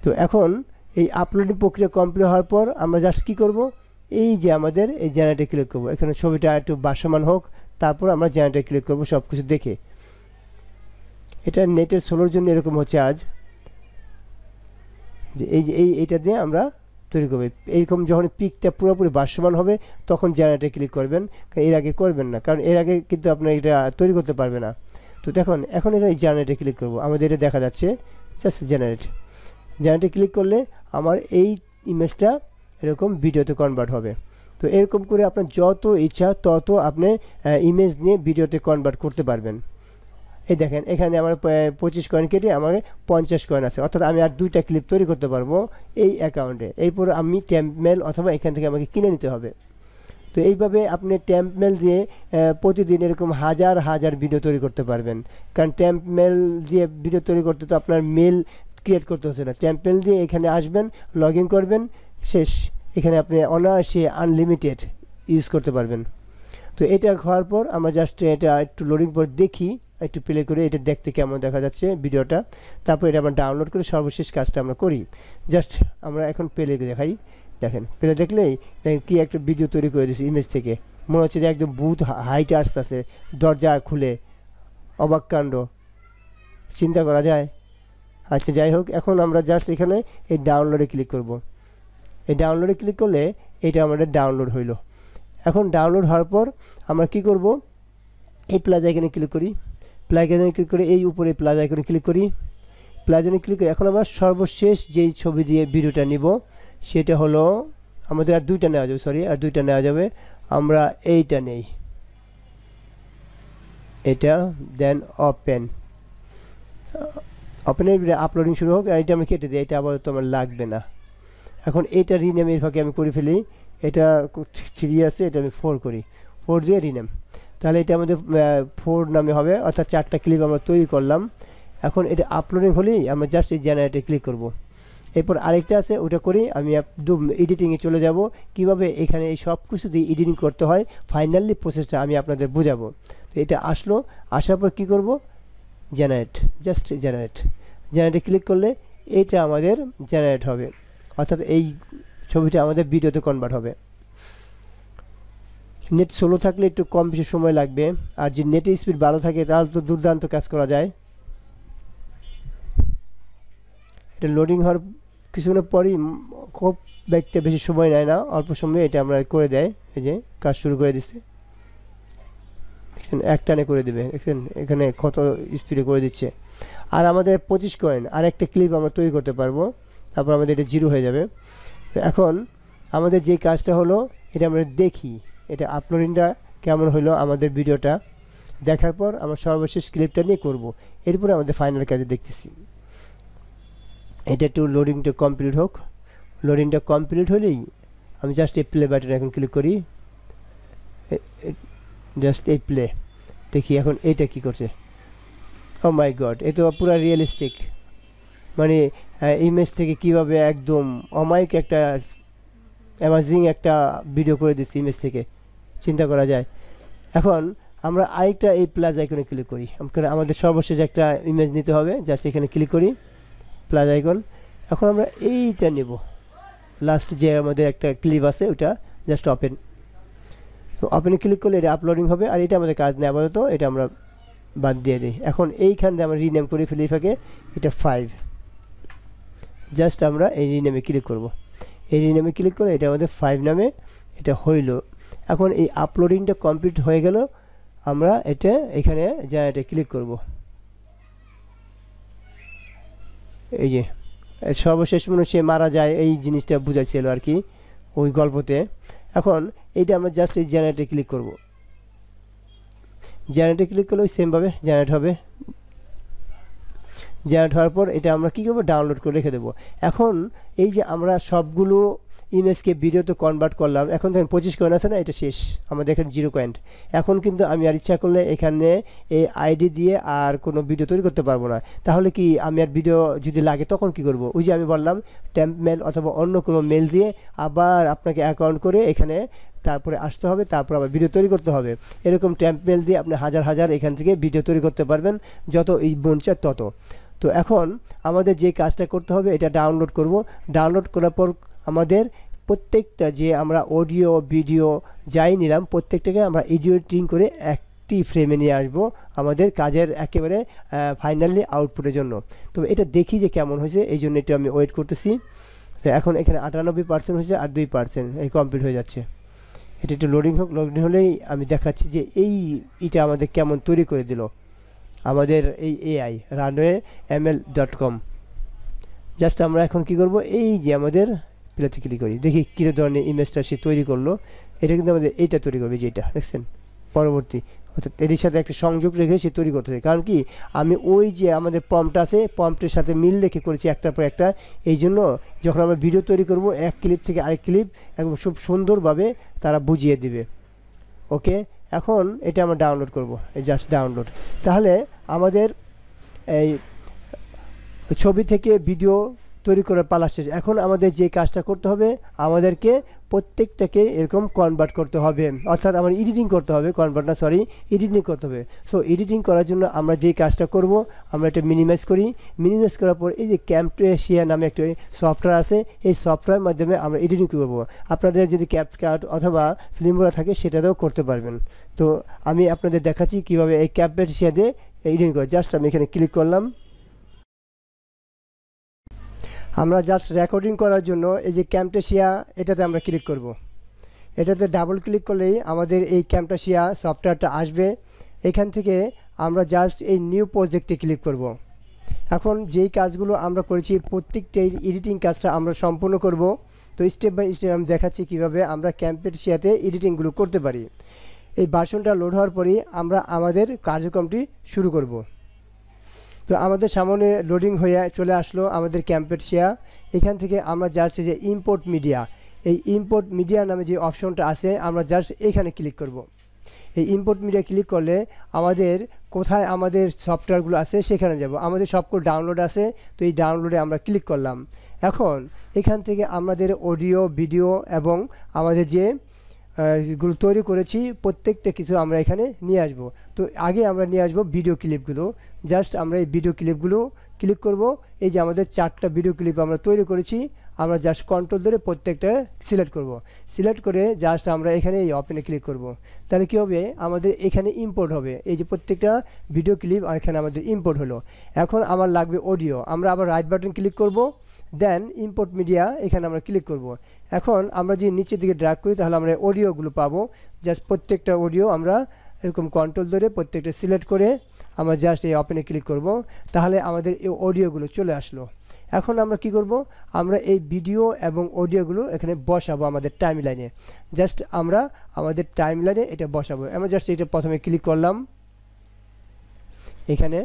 তো এখন এই আপলোডিং প্রক্রিয়া কমপ্লিট হওয়ার পর আমরা জাস্ট কী করব, এই যে আমাদের এই জেনারেটে ক্লিক করব। এখানে ছবিটা একটু ভাসমান হোক, তারপর আমরা জেনারেটে ক্লিক করব সব কিছু দেখে। এটা নেটের স্লোর জন্য এরকম হচ্ছে আজ, যে এই যে এইটা দিয়ে আমরা তৈরি করবে। এইরকম যখন পিকটা পুরোপুরি ভাসমান হবে তখন জেনারেটে ক্লিক করবেন, এর আগে করবেন না, কারণ এর আগে কিন্তু আপনার এটা তৈরি করতে পারবে না। তো দেখুন এখন এটা এই জেনারেটে ক্লিক করব। আমাদের এটা দেখা যাচ্ছে, জাস্ট জেনারেটে ক্লিক করলে আমার এই ইমেজটা এরকম ভিডিওতে কনভার্ট হবে। তো এরকম করে আপনার যত ইচ্ছা তত আপনি ইমেজ নিয়ে ভিডিওতে কনভার্ট করতে পারবেন। এই দেখেন এখানে আমার 25 কয়েন কেটে আমাকে 50 কয়েন আছে, অর্থাৎ আমি আর 2টা ক্লিপ তৈরি করতে পারবো এই অ্যাকাউন্টে। এরপর আমি ট্যাম্পমেল অথবা এখান থেকে আমাকে কিনে নিতে হবে। তো এইভাবে আপনি ট্যাম্পমেল দিয়ে প্রতিদিন এরকম হাজার হাজার ভিডিও তৈরি করতে পারবেন। কারণ ট্যাম্পমেল দিয়ে ভিডিও তৈরি করতে তো আপনার মেল ক্রিয়েট করতে হচ্ছে না। ট্যাম্পমেল দিয়ে এখানে আসবেন, লগ ইন করবেন, শেষ। এখানে আপনি অনায়াসে আনলিমিটেড ইউজ করতে পারবেন। তো এটা হওয়ার পর আমরা জাস্ট এটা একটু লোডিং পর দেখি, একটু প্লে করে এটা দেখতে কেমন দেখা যাচ্ছে ভিডিওটা। তারপর এটা আমরা ডাউনলোড করে সর্বশেষ কাজটা আমরা করি। জাস্ট আমরা এখন প্লে দেখাই। দেখেন প্লে দেখলেই কি একটা ভিডিও তৈরি করে দিয়েছি ইমেজ থেকে, মনে হচ্ছে যে একদম ভূত হাইটে আসতেছে, দরজা খুলে, অবাক কাণ্ড, চিন্তা করা যায়। আচ্ছা যাই হোক, এখন আমরা জাস্ট এখানে এই ডাউনলোডে ক্লিক করব। এই ডাউনলোডে ক্লিক করলে এটা আমাদের ডাউনলোড হইল। এখন ডাউনলোড হওয়ার পর আমরা কি করব, এই প্লাস আইকনে ক্লিক করি। প্লাস আইকনে ক্লিক করে এই উপরে প্লাস আইকনে ক্লিক করি। প্লাস আইকনে ক্লিক করে এখন আমরা সর্বশেষ যেই ছবি দিয়ে ভিডিওটা নিব সেটা হলো, আমাদের আর 2টা নেওয়া যাবে, আর 2টা নেওয়া যাবে। আমরা এইটা নেই, এটা, দেন ওপেনের আপলোডিং শুরু হোক। আর এটা আমি কেটে দিই, এটা আবার তো আমার লাগবে না। এখন এটা রিনেম এর ফাঁকে আমি করে ফেলি। এটা 3 আছে, এটা আমি 4 করি, 4 দিয়ে রিনেম। তাহলে এটা আমাদের 4 নামে হবে, অর্থাৎ 4টা ক্লিপ আমরা তৈরি করলাম। এখন এটা আপলোডিং হলেই আমরা জাস্ট এই জেনারেটে ক্লিক করব। এরপর আরেকটা আছে, ওটা করি। আমি একদম এডিটিংয়ে চলে যাব, কিভাবে এখানে এই সব কিছু দিয়ে এডিটিং করতে হয় ফাইনালি প্রসেসটা আমি আপনাদের বোঝাবো। তো এটা আসলো, আসার পর কী করব, জাস্ট জেনারেটে ক্লিক করলে এটা আমাদের জেনারেট হবে, অর্থাৎ এই ছবিটা আমাদের ভিডিওতে কনভার্ট হবে। নেট স্লো থাকলে একটু কম বেশি সময় লাগবে, আর যে নেটের স্পিড ভালো থাকে তাহলে তো দুর্দান্ত কাজ করা যায়। এটা লোডিং হওয়ার কিছুক্ষণ পরই খুব দেখতে বেশি সময় নেয় না, অল্প সময়ে এটা আমরা করে দেয়। এই যে কাজ শুরু করে দিচ্ছে, দেখছেন এক টানে করে দেবে, দেখছেন এখানে কত স্পিডে করে দিচ্ছে। আর আমাদের 25 কয়েন আর একটা ক্লিপ আমরা তৈরি করতে পারবো, তারপর আমাদের এটা 0 হয়ে যাবে। এখন আমাদের যে কাজটা হলো, এটা আমরা দেখি এটা আপলোডিংটা কেমন হলো। আমাদের ভিডিওটা দেখার পর আমরা সর্বশেষ ক্লিপটা নিয়ে করব, এরপরে আমাদের ফাইনাল কাজে দেখতেছি। এটা একটু লোডিংটা কমপ্লিট হোক। লোডিংটা কমপ্লিট হলেই আমি জাস্ট এই প্লে বাটনে এখন ক্লিক করি, জাস্ট এই প্লে দেখি এখন এইটা কি করছে। ও মাই গড, এ তো পুরো রিয়েলিস্টিক, মানে ইমেজ থেকে কিভাবে একদম অমায়িক একটা অ্যামাজিং একটা ভিডিও করে দিচ্ছি ইমেজ থেকে, চিন্তা করা যায়। এখন আমরা আরেকটা এই প্লাস আইকনে ক্লিক করি, আমাদের সর্বশেষ একটা ইমেজ নিতে হবে, জাস্ট এখানে ক্লিক করি প্লাস আইকন। এখন আমরা এইটা নেব, লাস্ট যে আমাদের একটা ক্লিপ আছে ওটা জাস্ট ওপেন। তো ওপেনে ক্লিক করলে এটা আপলোডিং হবে, আর এটা আমাদের কাজ নেই আপাতত, এটা আমরা বাদ দিয়ে দিই। এখন এইখান দিয়ে আমরা রিনেম করি ফেলি ফাঁকে, এটা 5, জাস্ট আমরা এই রিনেমে ক্লিক করব। এই রিনেমে ক্লিক করে এটা আমাদের 5 নামে এটা হইল। এখন এই আপলোডিংটা কমপ্লিট হয়ে গেল, আমরা এটা এখানে জেনারেটে ক্লিক করব। এই যে সর্বশেষ মনে সে মারা যায় এই জিনিসটা বুঝাইছিল আর কি ওই গল্পতে। এখন এইটা আমরা জাস্ট এই জেনারেটে ক্লিক করব। জেনারেটে ক্লিক করলে ওই সেমভাবে জেনারেট হবে। জেনারেট হওয়ার পর এটা আমরা কী করবো, ডাউনলোড করে রেখে দেবো। এখন এই যে আমরা সবগুলো ইমেজকে ভিডিওতে কনভার্ট করলাম, এখন দেখেন 25 কয়েন আছে না, এটা শেষ, আমাদের এখানে 0 কয়েন। এখন কিন্তু আমি আর ইচ্ছা করলে এখানে এই আইডি দিয়ে আর কোনো ভিডিও তৈরি করতে পারবো না। তাহলে কি আমি আর ভিডিও যদি লাগে তখন কি করব, ওই যে আমি বললাম টেম্প মেল অথবা অন্য কোনো মেল দিয়ে আবার আপনাকে অ্যাকাউন্ট করে এখানে তারপরে আসতে হবে, তারপর আবার ভিডিও তৈরি করতে হবে। এরকম টেম্প মেল দিয়ে আপনি হাজার হাজার এখান থেকে ভিডিও তৈরি করতে পারবেন, যত এই মন চায় তত। তো এখন আমাদের যে কাজটা করতে হবে, এটা ডাউনলোড করব। ডাউনলোড করার পর আমাদের প্রত্যেকটা যে আমরা অডিও ভিডিও যাই নিলাম প্রত্যেকটাকে আমরা এডিটিং করে একটি ফ্রেমে নিয়ে আসবো আমাদের কাজের একেবারে ফাইনালি আউটপুটের জন্য। তো এটা দেখি যে কেমন হয়েছে, এই জন্য এটা আমি ওয়েট করতেছি। তো এখন এখানে 98% হয়েছে, আর 2% এই কমপ্লিট হয়ে যাচ্ছে। এটা একটু লোডিং হোক, লোডিং হলেই আমি দেখাচ্ছি যে এইটা আমাদের কেমন তৈরি করে দিল আমাদের এই এআই runway.ml.com। জাস্ট আমরা এখন কি করব, এই যে আমাদের প্লেতে ক্লিক করি, দেখি কী ধরনের ইমেজটা সে তৈরি করলো। এটা কিন্তু আমাদের এইটা তৈরি করবে, যেটা দেখছেন পরবর্তী, অর্থাৎ এদের সাথে একটা সংযোগ রেখে সে তৈরি করতে হবে। কারণ কি আমি ওই যে আমাদের প্রম্পট আছে, প্রম্পটের সাথে মিল রেখে করেছি একটার পর একটা। এই জন্য যখন আমরা ভিডিও তৈরি করব এক ক্লিপ থেকে আরেক ক্লিপ একদম খুব সুন্দরভাবে তারা বুঝিয়ে দিবে। ওকে, এখন এটা আমরা ডাউনলোড করব, এই জাস্ট ডাউনলোড। তাহলে আমাদের এই ছবি থেকে ভিডিও তৈরি করার পালা শেষ। এখন আমাদের যে কাজটা করতে হবে, আমাদেরকে প্রত্যেকটাকে এরকম কনভার্ট করতে হবে, অর্থাৎ আমার এডিটিং করতে হবে, কনভার্ট না সরি এডিটিং করতে হবে। সো এডিটিং করার জন্য আমরা যেই কাজটা করব, আমরা এটা মিনিমাইজ করি। মিনিমাইজ করার পর এই যে ক্যামটেশিয়া নামে একটা সফটওয়্যার আছে, এই সফটওয়্যারের মাধ্যমে আমরা এডিটিং করব। আপনাদের যদি ক্যাপকাট অথবা ফিল্মরা থাকে সেটাতেও করতে পারবেন। তো আমি আপনাদের দেখাচ্ছি কীভাবে এই ক্যামটেশিয়া দিয়ে এডিটিং করে। জাস্ট আমি এখানে ক্লিক করলাম। আমরা জাস্ট রেকর্ডিং করার জন্য এই যে ক্যামটেশিয়া এটাতে আমরা ক্লিক করব। এটাতে ডাবল ক্লিক করলেই আমাদের এই ক্যামটেশিয়া সফটওয়্যারটা আসবে। এখান থেকে আমরা জাস্ট এই নিউ প্রজেক্টে ক্লিক করব। এখন যেই কাজগুলো আমরা করেছি প্রত্যেকটা এডিটিং কাজটা আমরা সম্পূর্ণ করব। তো স্টেপ বাই স্টেপ আমি দেখাচ্ছি কীভাবে আমরা ক্যামটেশিয়াতে এডিটিংগুলো করতে পারি। এই ভার্সনটা লোড হওয়ার পরেই আমরা আমাদের কার্যক্রমটি শুরু করব। তো আমাদের সামনে লোডিং হয়ে চলে আসলো আমাদের ক্যামটেশিয়া। এখান থেকে আমরা যাচ্ছি যে ইম্পোর্ট মিডিয়া, এই ইম্পোর্ট মিডিয়া নামে যে অপশনটা আছে আমরা জাস্ট এখানে ক্লিক করব। এই ইম্পোর্ট মিডিয়া ক্লিক করলে আমাদের কোথায় আমাদের সফটওয়্যারগুলো আছে সেখানে যাব। আমাদের সবগুলো ডাউনলোড আছে, তো এই ডাউনলোডে আমরা ক্লিক করলাম। এখন এখান থেকে আমাদের অডিও ভিডিও এবং আমাদের যে গুলো তৈরি করেছি প্রত্যেকটা কিছু আমরা এখানে নিয়ে আসব। তো আগে আমরা নিয়ে আসব ভিডিও ক্লিপগুলো। জাস্ট আমরা এই ভিডিও ক্লিপগুলো ক্লিক করব। এই যে আমাদের 4টা ভিডিও ক্লিপ আমরা তৈরি করেছি, আমরা জাস্ট কন্ট্রোল ধরে প্রত্যেকটা সিলেক্ট করব। সিলেক্ট করে জাস্ট আমরা এখানে এই ওপেনে ক্লিক করব। তাহলে কী হবে, আমাদের এখানে ইম্পোর্ট হবে। এই যে প্রত্যেকটা ভিডিও ক্লিপ এখানে আমাদের ইম্পোর্ট হলো। এখন আমার লাগবে অডিও, আমরা আবার রাইট বাটন ক্লিক করব, দেন ইম্পোর্ট মিডিয়া এখানে আমরা ক্লিক করব। এখন আমরা যদি নিচের দিকে ড্র্যাগ করি তাহলে আমরা অডিওগুলো পাবো। জাস্ট প্রত্যেকটা অডিও আমরা এরকম কন্ট্রোল ধরে প্রত্যেকটা সিলেক্ট করে আমরা জাস্ট এই ওপেনে ক্লিক করব। তাহলে আমাদের এই অডিওগুলো চলে আসলো। এখন আমরা কি করব, আমরা এই ভিডিও এবং অডিওগুলো এখানে বসাবো আমাদের টাইম লাইনে। জাস্ট আমরা আমাদের টাইম লাইনে এটা বসাবো। আমরা জাস্ট এটা প্রথমে ক্লিক করলাম, এখানে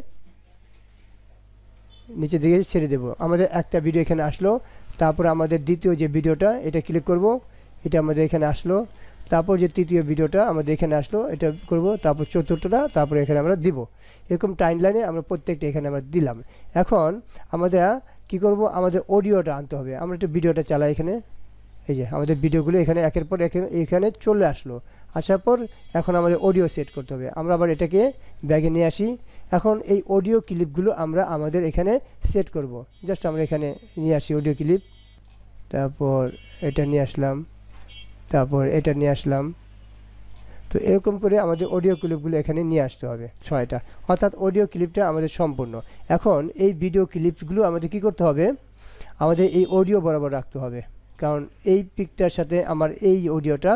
নিচের দিকে ছেড়ে দেবো। আমাদের একটা ভিডিও এখানে আসলো। তারপরে আমাদের দ্বিতীয় যে ভিডিওটা এটা ক্লিক করব, এটা আমাদের এখানে আসলো। তারপর যে তৃতীয় ভিডিওটা আমাদের এখানে আসলো এটা করব, তারপর চতুর্থটা, তারপরে এখানে আমরা দিব। এরকম টাইম লাইনে আমরা প্রত্যেকটা এখানে আমরা দিলাম। এখন আমাদের কি করব, আমাদের অডিওটা আনতে হবে। আমরা একটু ভিডিওটা চালাই এখানে। এই যে আমাদের ভিডিওগুলো এখানে একের পর এখানে চলে আসলো। আসার পর এখন আমাদের অডিও সেট করতে হবে। আমরা আবার এটাকে ব্যাগে নিয়ে আসি। এখন এই অডিও ক্লিপগুলো আমরা আমাদের এখানে সেট করব। জাস্ট আমরা এখানে নিয়ে আসি অডিও ক্লিপ, তারপর এটা নিয়ে আসলাম, তারপর এটা নিয়ে আসলাম। তো এরকম করে আমাদের অডিও ক্লিপগুলো এখানে নিয়ে আসতে হবে 6টা, অর্থাৎ অডিও ক্লিপটা আমাদের সম্পূর্ণ। এখন এই ভিডিও ক্লিপগুলো আমাদের কি করতে হবে, আমাদের এই অডিও বরাবর রাখতে হবে, কারণ এই পিকটার সাথে আমার এই অডিওটা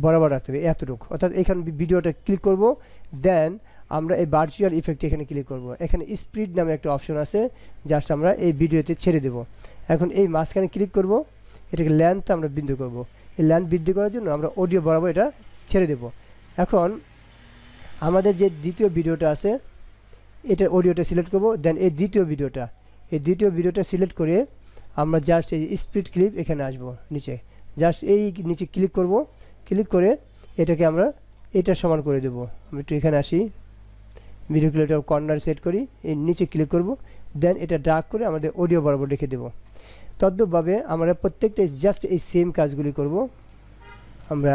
বরাবর রাখতে হবে এতটুকু। অর্থাৎ এখানে ভিডিওটা ক্লিক করব, দেন আমরা এই ভার্চুয়াল ইফেক্ট এখানে ক্লিক করব। এখানে স্পিড নামে একটা অপশন আছে, জাস্ট আমরা এই ভিডিওতে ছেড়ে দেব। এখন এই মাঝখানে ক্লিক করব, এটাকে লেন্থ আমরা বৃদ্ধি করব। এই লেন্থ বৃদ্ধি করার জন্য আমরা অডিও বরাবর এটা ছেড়ে দেব। এখন আমাদের যে দ্বিতীয় ভিডিওটা আছে এটার অডিওটা সিলেক্ট করব, দেন এই দ্বিতীয় ভিডিওটা সিলেক্ট করে আমরা জাস্ট এই স্পিড ক্লিপ এখানে আসব নিচে, জাস্ট এই নিচে ক্লিক করব। ক্লিক করে এটাকে আমরা এটা সমান করে দেব। আমরা একটু এখানে আসি, ভিডিও ক্লিপটা কর্নার সেট করি, এই নিচে ক্লিক করব, দেন এটা ড্র্যাগ করে আমাদের অডিও বরাবর রেখে দেব। তদ্রূপভাবে আমরা প্রত্যেকটা জাস্ট এই সেম কাজগুলি করব। আমরা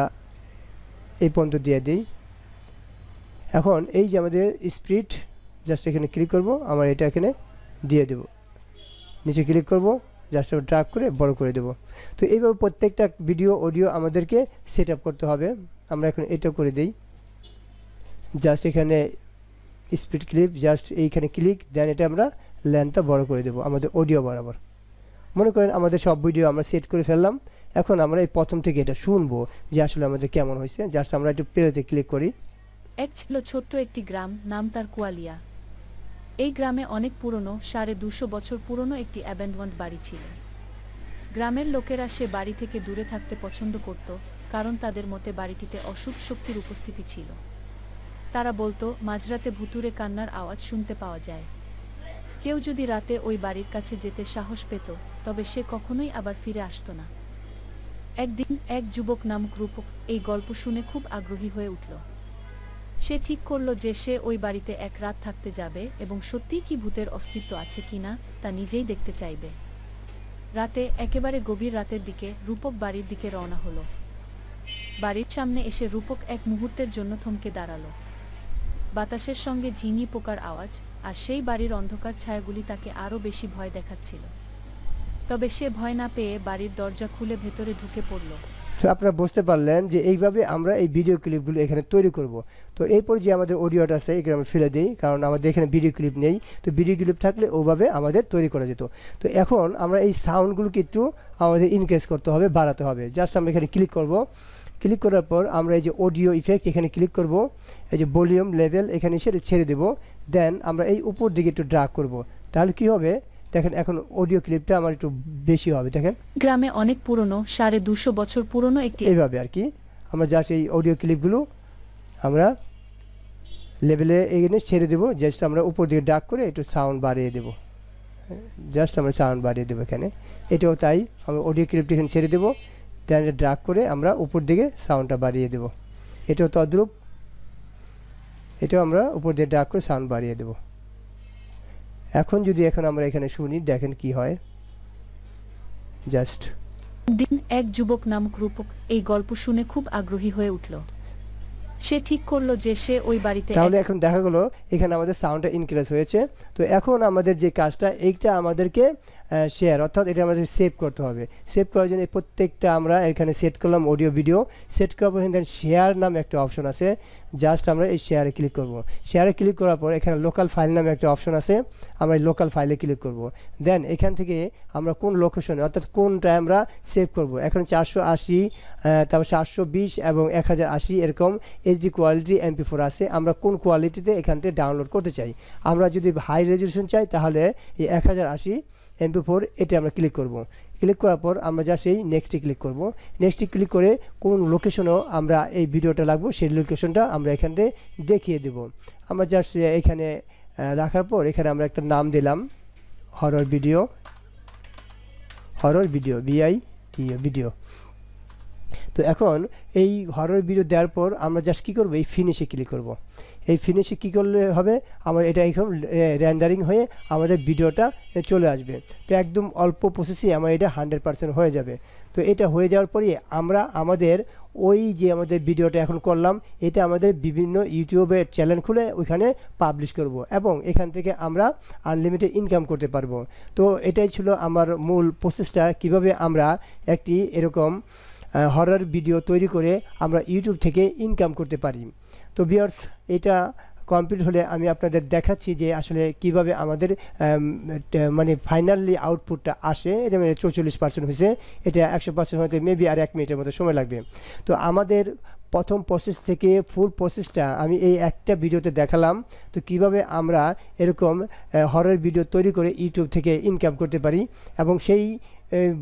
এই পর্যন্ত দিয়ে দিই। এখন এই যে আমাদের স্পিড, জাস্ট এখানে ক্লিক করব, আমরা এটা এখানে দিয়ে দেব। নিচে ক্লিক করব, জাস্ট ড্র্যাগ করে বড় করে দেব। তো এইভাবে প্রত্যেকটা ভিডিও অডিও আমাদেরকে সেট আপ করতে হবে। আমরা এখন এটা করে দিই, জাস্ট এখানে স্পিড ক্লিপ, জাস্ট এইখানে ক্লিক, দেন এটা আমরা লেন্থটা বড় করে দেব আমাদের অডিও বরাবর। মনে করেন আমাদের সব ভিডিও আমরা সেট করে ফেললাম। এখন আমরা এই প্রথম থেকে এটা শুনবো যে আসলে আমাদের কেমন হয়েছে। জাস্ট আমরা একটু প্লেতে ক্লিক করি। এক ছিল ছোট্ট একটি গ্রাম, নাম তার কুয়ালিয়া। এই গ্রামে অনেক পুরনো 250 বছর পুরনো একটি অ্যাবেন্ডন্ড বাড়ি ছিল। গ্রামের লোকেরা সে বাড়ি থেকে দূরে থাকতে পছন্দ করত, কারণ তাদের মতে বাড়িটিতে অশুভ শক্তির উপস্থিতি ছিল। তারা বলতো মাঝরাতে ভুতুড়ে কান্নার আওয়াজ শুনতে পাওয়া যায়। কেউ যদি রাতে ওই বাড়ির কাছে যেতে সাহস পেত, তবে সে কখনোই আবার ফিরে আসতো না। একদিন এক যুবক নামক রূপক এই গল্প শুনে খুব আগ্রহী হয়ে উঠল। সে ঠিক করল যে সে ওই বাড়িতে এক রাত থাকতে যাবে এবং সত্যিই কি ভূতের অস্তিত্ব আছে কিনা তা নিজেই দেখতে চাইবে। রাতে, একেবারে গভীর রাতের দিকে রূপক বাড়ির দিকে রওনা হলো। বাড়ির সামনে এসে রূপক এক মুহূর্তের জন্য থমকে দাঁড়ালো। বাতাসের সঙ্গে ঝিঙি পোকার আওয়াজ আর সেই বাড়ির অন্ধকার ছায়াগুলি তাকে আরও বেশি ভয় দেখাচ্ছিল। তবে সে ভয় না পেয়ে বাড়ির দরজা খুলে ভেতরে ঢুকে পড়ল। তো আপনারা বুঝতে পারলেন যে এইভাবে আমরা এই ভিডিও ক্লিপগুলো এখানে তৈরি করব। তো এরপর যে আমাদের অডিওটা আছে এখানে আমরা ফেলে দিই, কারণ আমাদের এখানে ভিডিও ক্লিপ নেই। তো ভিডিও ক্লিপ থাকলে ওভাবে আমাদের তৈরি করা যেত। তো এখন আমরা এই সাউন্ডগুলোকে একটু আমাদের ইনক্রিজ করতে হবে, বাড়াতে হবে। জাস্ট আমরা এখানে ক্লিক করব। ক্লিক করার পর আমরা এই যে অডিও ইফেক্ট এখানে ক্লিক করব, এই যে ভলিউম লেভেল এখানে এসে ছেড়ে দেব। দেন আমরা এই উপর দিকে একটু ড্র্যাগ করব। তাহলে কি হবে দেখেন, এখন অডিও ক্লিপটা আমার একটু বেশি হবে। দেখেন গ্রামে অনেক পুরনো 250 বছর পুরনো একটি এইভাবে আর কি আমরা জাস্ট এই অডিও ক্লিপগুলো আমরা লেভেলে এখানে ছেড়ে দেবো। জাস্ট আমরা উপর দিকে ডাক করে একটু সাউন্ড বাড়িয়ে দেবো। জাস্ট আমরা সাউন্ড বাড়িয়ে দেবো এখানে। এটাও তাই, আমরা অডিও ক্লিপটা এখানে ছেড়ে দেবো, দেন ডাক করে আমরা উপর দিকে সাউন্ডটা বাড়িয়ে দেবো। এটাও তদ্রূপ, এটাও আমরা উপর দিয়ে ডাক করে সাউন্ড বাড়িয়ে দেবো। এখন যদি আমরা এখানে শুনি, দেখেন কি হয়। জাস্ট দিন এক যুবক নামক রূপক এই গল্প শুনে খুব আগ্রহী হয়ে উঠল। সে ঠিক করলো যে সে ওই বাড়িতে তাহলে এখন দেখা গেলো এখানে আমাদের সাউন্ডটা ইনক্রিজ হয়েছে। তো এখন আমাদের যে কাজটা এইটা আমাদেরকে শেয়ার, অর্থাৎ এটা আমাদের সেভ করতে হবে। সেভ করার জন্য প্রত্যেকটা আমরা এখানে সেট করলাম অডিও ভিডিও। সেট করার পর এখানে শেয়ার নামে একটা অপশন আছে, জাস্ট আমরা এই শেয়ারে ক্লিক করব। শেয়ারে ক্লিক করার পর এখানে লোকাল ফাইল নামে একটা অপশন আছে, আমরা এই লোকাল ফাইলে ক্লিক করব। দেন এখান থেকে আমরা কোন লোকেশনে, অর্থাৎ কোনটায় আমরা সেভ করব। এখন 480, তারপর 720 এবং 1080 এরকম এইচডি কোয়ালিটি MP4 আছে। আমরা কোন কোয়ালিটিতে এখান থেকে ডাউনলোড করতে চাই। আমরা যদি হাই রেজলিউশন চাই তাহলে এই 1080 MP4 এটা আমরা ক্লিক করব। ক্লিক করার পর আমরা জাস্ট এই নেক্সটে ক্লিক করব। নেক্সটে ক্লিক করে কোন লোকেশনও আমরা এই ভিডিওটা লাগবো সেই লোকেশনটা আমরা এখান থেকে দেখিয়ে দেব। আমরা জাস্ট এখানে রাখার পর এখানে আমরা একটা নাম দিলাম হরর ভিডিও, ভিডিও। তো এখন এই হরর ভিডিও দেওয়ার পর আমরা জাস্ট কী করবো, এই ফিনিশে ক্লিক করব। এই ফিনিশে কী করলে হবে, আমার এটা এখন রেন্ডারিং হয়ে আমাদের ভিডিওটা চলে আসবে। তো একদম অল্প প্রসেসে আমার এটা 100% হয়ে যাবে। তো এটা হয়ে যাওয়ার পরে আমরা আমাদের ওই যে আমাদের ভিডিওটা এখন করলাম, এটা আমাদের বিভিন্ন ইউটিউবের চ্যানেল খুলে ওইখানে পাবলিশ করব এবং এখান থেকে আমরা আনলিমিটেড ইনকাম করতে পারবো। তো এটাই ছিল আমার মূল প্রসেসটা, কিভাবে আমরা একটি এরকম হরর ভিডিও তৈরি করে আমরা ইউটিউব থেকে ইনকাম করতে পারি। তো ভিউয়ার্স, এটা কমপ্লিট হলে আমি আপনাদের দেখাচ্ছি যে আসলে কিভাবে আমাদের মানে ফাইনালি আউটপুটটা আসে। এটা 44% হয়েছে, এটা 100% হতে মেবি আর 1 মিনিটের মতো সময় লাগবে। তো আমাদের প্রথম প্রসেস থেকে ফুল প্রসেসটা আমি এই একটা ভিডিওতে দেখালাম। তো কিভাবে আমরা এরকম হরর ভিডিও তৈরি করে ইউটিউব থেকে ইনকাম করতে পারি এবং সেই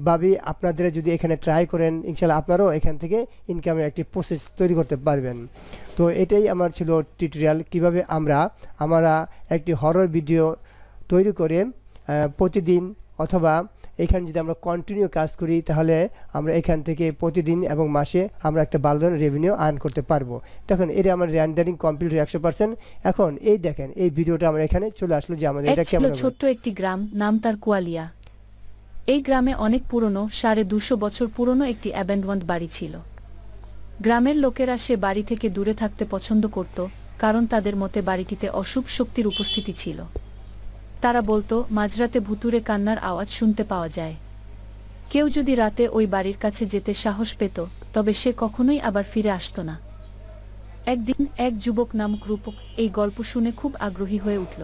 ভাবে আপনারা যদি এখানে ট্রাই করেন, ইনশাআল্লাহ আপনারাও এখান থেকে ইনকামের একটি প্রসেস তৈরি করতে পারবেন। তো এটাই আমার ছিল টিউটোরিয়াল, কিভাবে আমরা একটি হরর ভিডিও তৈরি করে প্রতিদিন অথবা এখানে যদি আমরা কন্টিনিউ কাজ করি তাহলে আমরা এখান থেকে প্রতিদিন এবং মাসে আমরা একটা ভালো ধরনের রেভিনিউ আর্ন করতে পারবো। তখন এটা আমার রেন্ডারিং কমপ্লিট হয়ে 100%। এখন এই দেখেন এই ভিডিওটা আমরা এখানে চলে আসলো যে আমাদের এটা কেমন। ছোট্ট একটি গ্রাম, নাম তার কুয়ালিয়া। এই গ্রামে অনেক পুরনো 250 বছর পুরনো একটি অ্যাবেন্ডন্ড বাড়ি ছিল। গ্রামের লোকেরা সে বাড়ি থেকে দূরে থাকতে পছন্দ করত, কারণ তাদের মতে বাড়িটিতে অশুভ শক্তির উপস্থিতি ছিল। তারা বলতো মাঝরাতে ভুতুড়ে কান্নার আওয়াজ শুনতে পাওয়া যায়। কেউ যদি রাতে ওই বাড়ির কাছে যেতে সাহস পেত তবে সে কখনোই আবার ফিরে আসতো না। একদিন এক যুবক নামক রূপক এই গল্প শুনে খুব আগ্রহী হয়ে উঠল।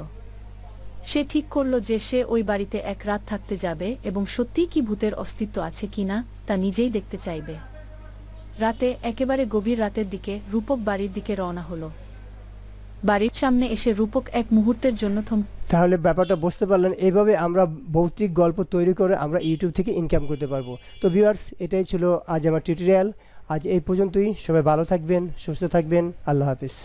সে ঠিক করল যে সে ওই বাড়িতে এক রাত থাকতে যাবে এবং সত্যিই কি ভূতের অস্তিত্ব আছে কিনা তা নিজেই দেখতে চাইবে। রাতে, একেবারে গভীর রাতের দিকে রূপক বাড়ির দিকে রওনা হলো। বাড়ির সামনে এসে রূপক এক মুহূর্তের জন্য তাহলে ব্যাপারটা বুঝতে পারলেন, এইভাবে আমরা ভৌতিক গল্প তৈরি করে আমরা ইউটিউব থেকে ইনকাম করতে পারবো। তো ভিউয়ার্স, এটাই ছিল আজ আমার টিউটোরিয়াল। আজ এই পর্যন্তই। সবাই ভালো থাকবেন, সুস্থ থাকবেন। আল্লাহ হাফিজ।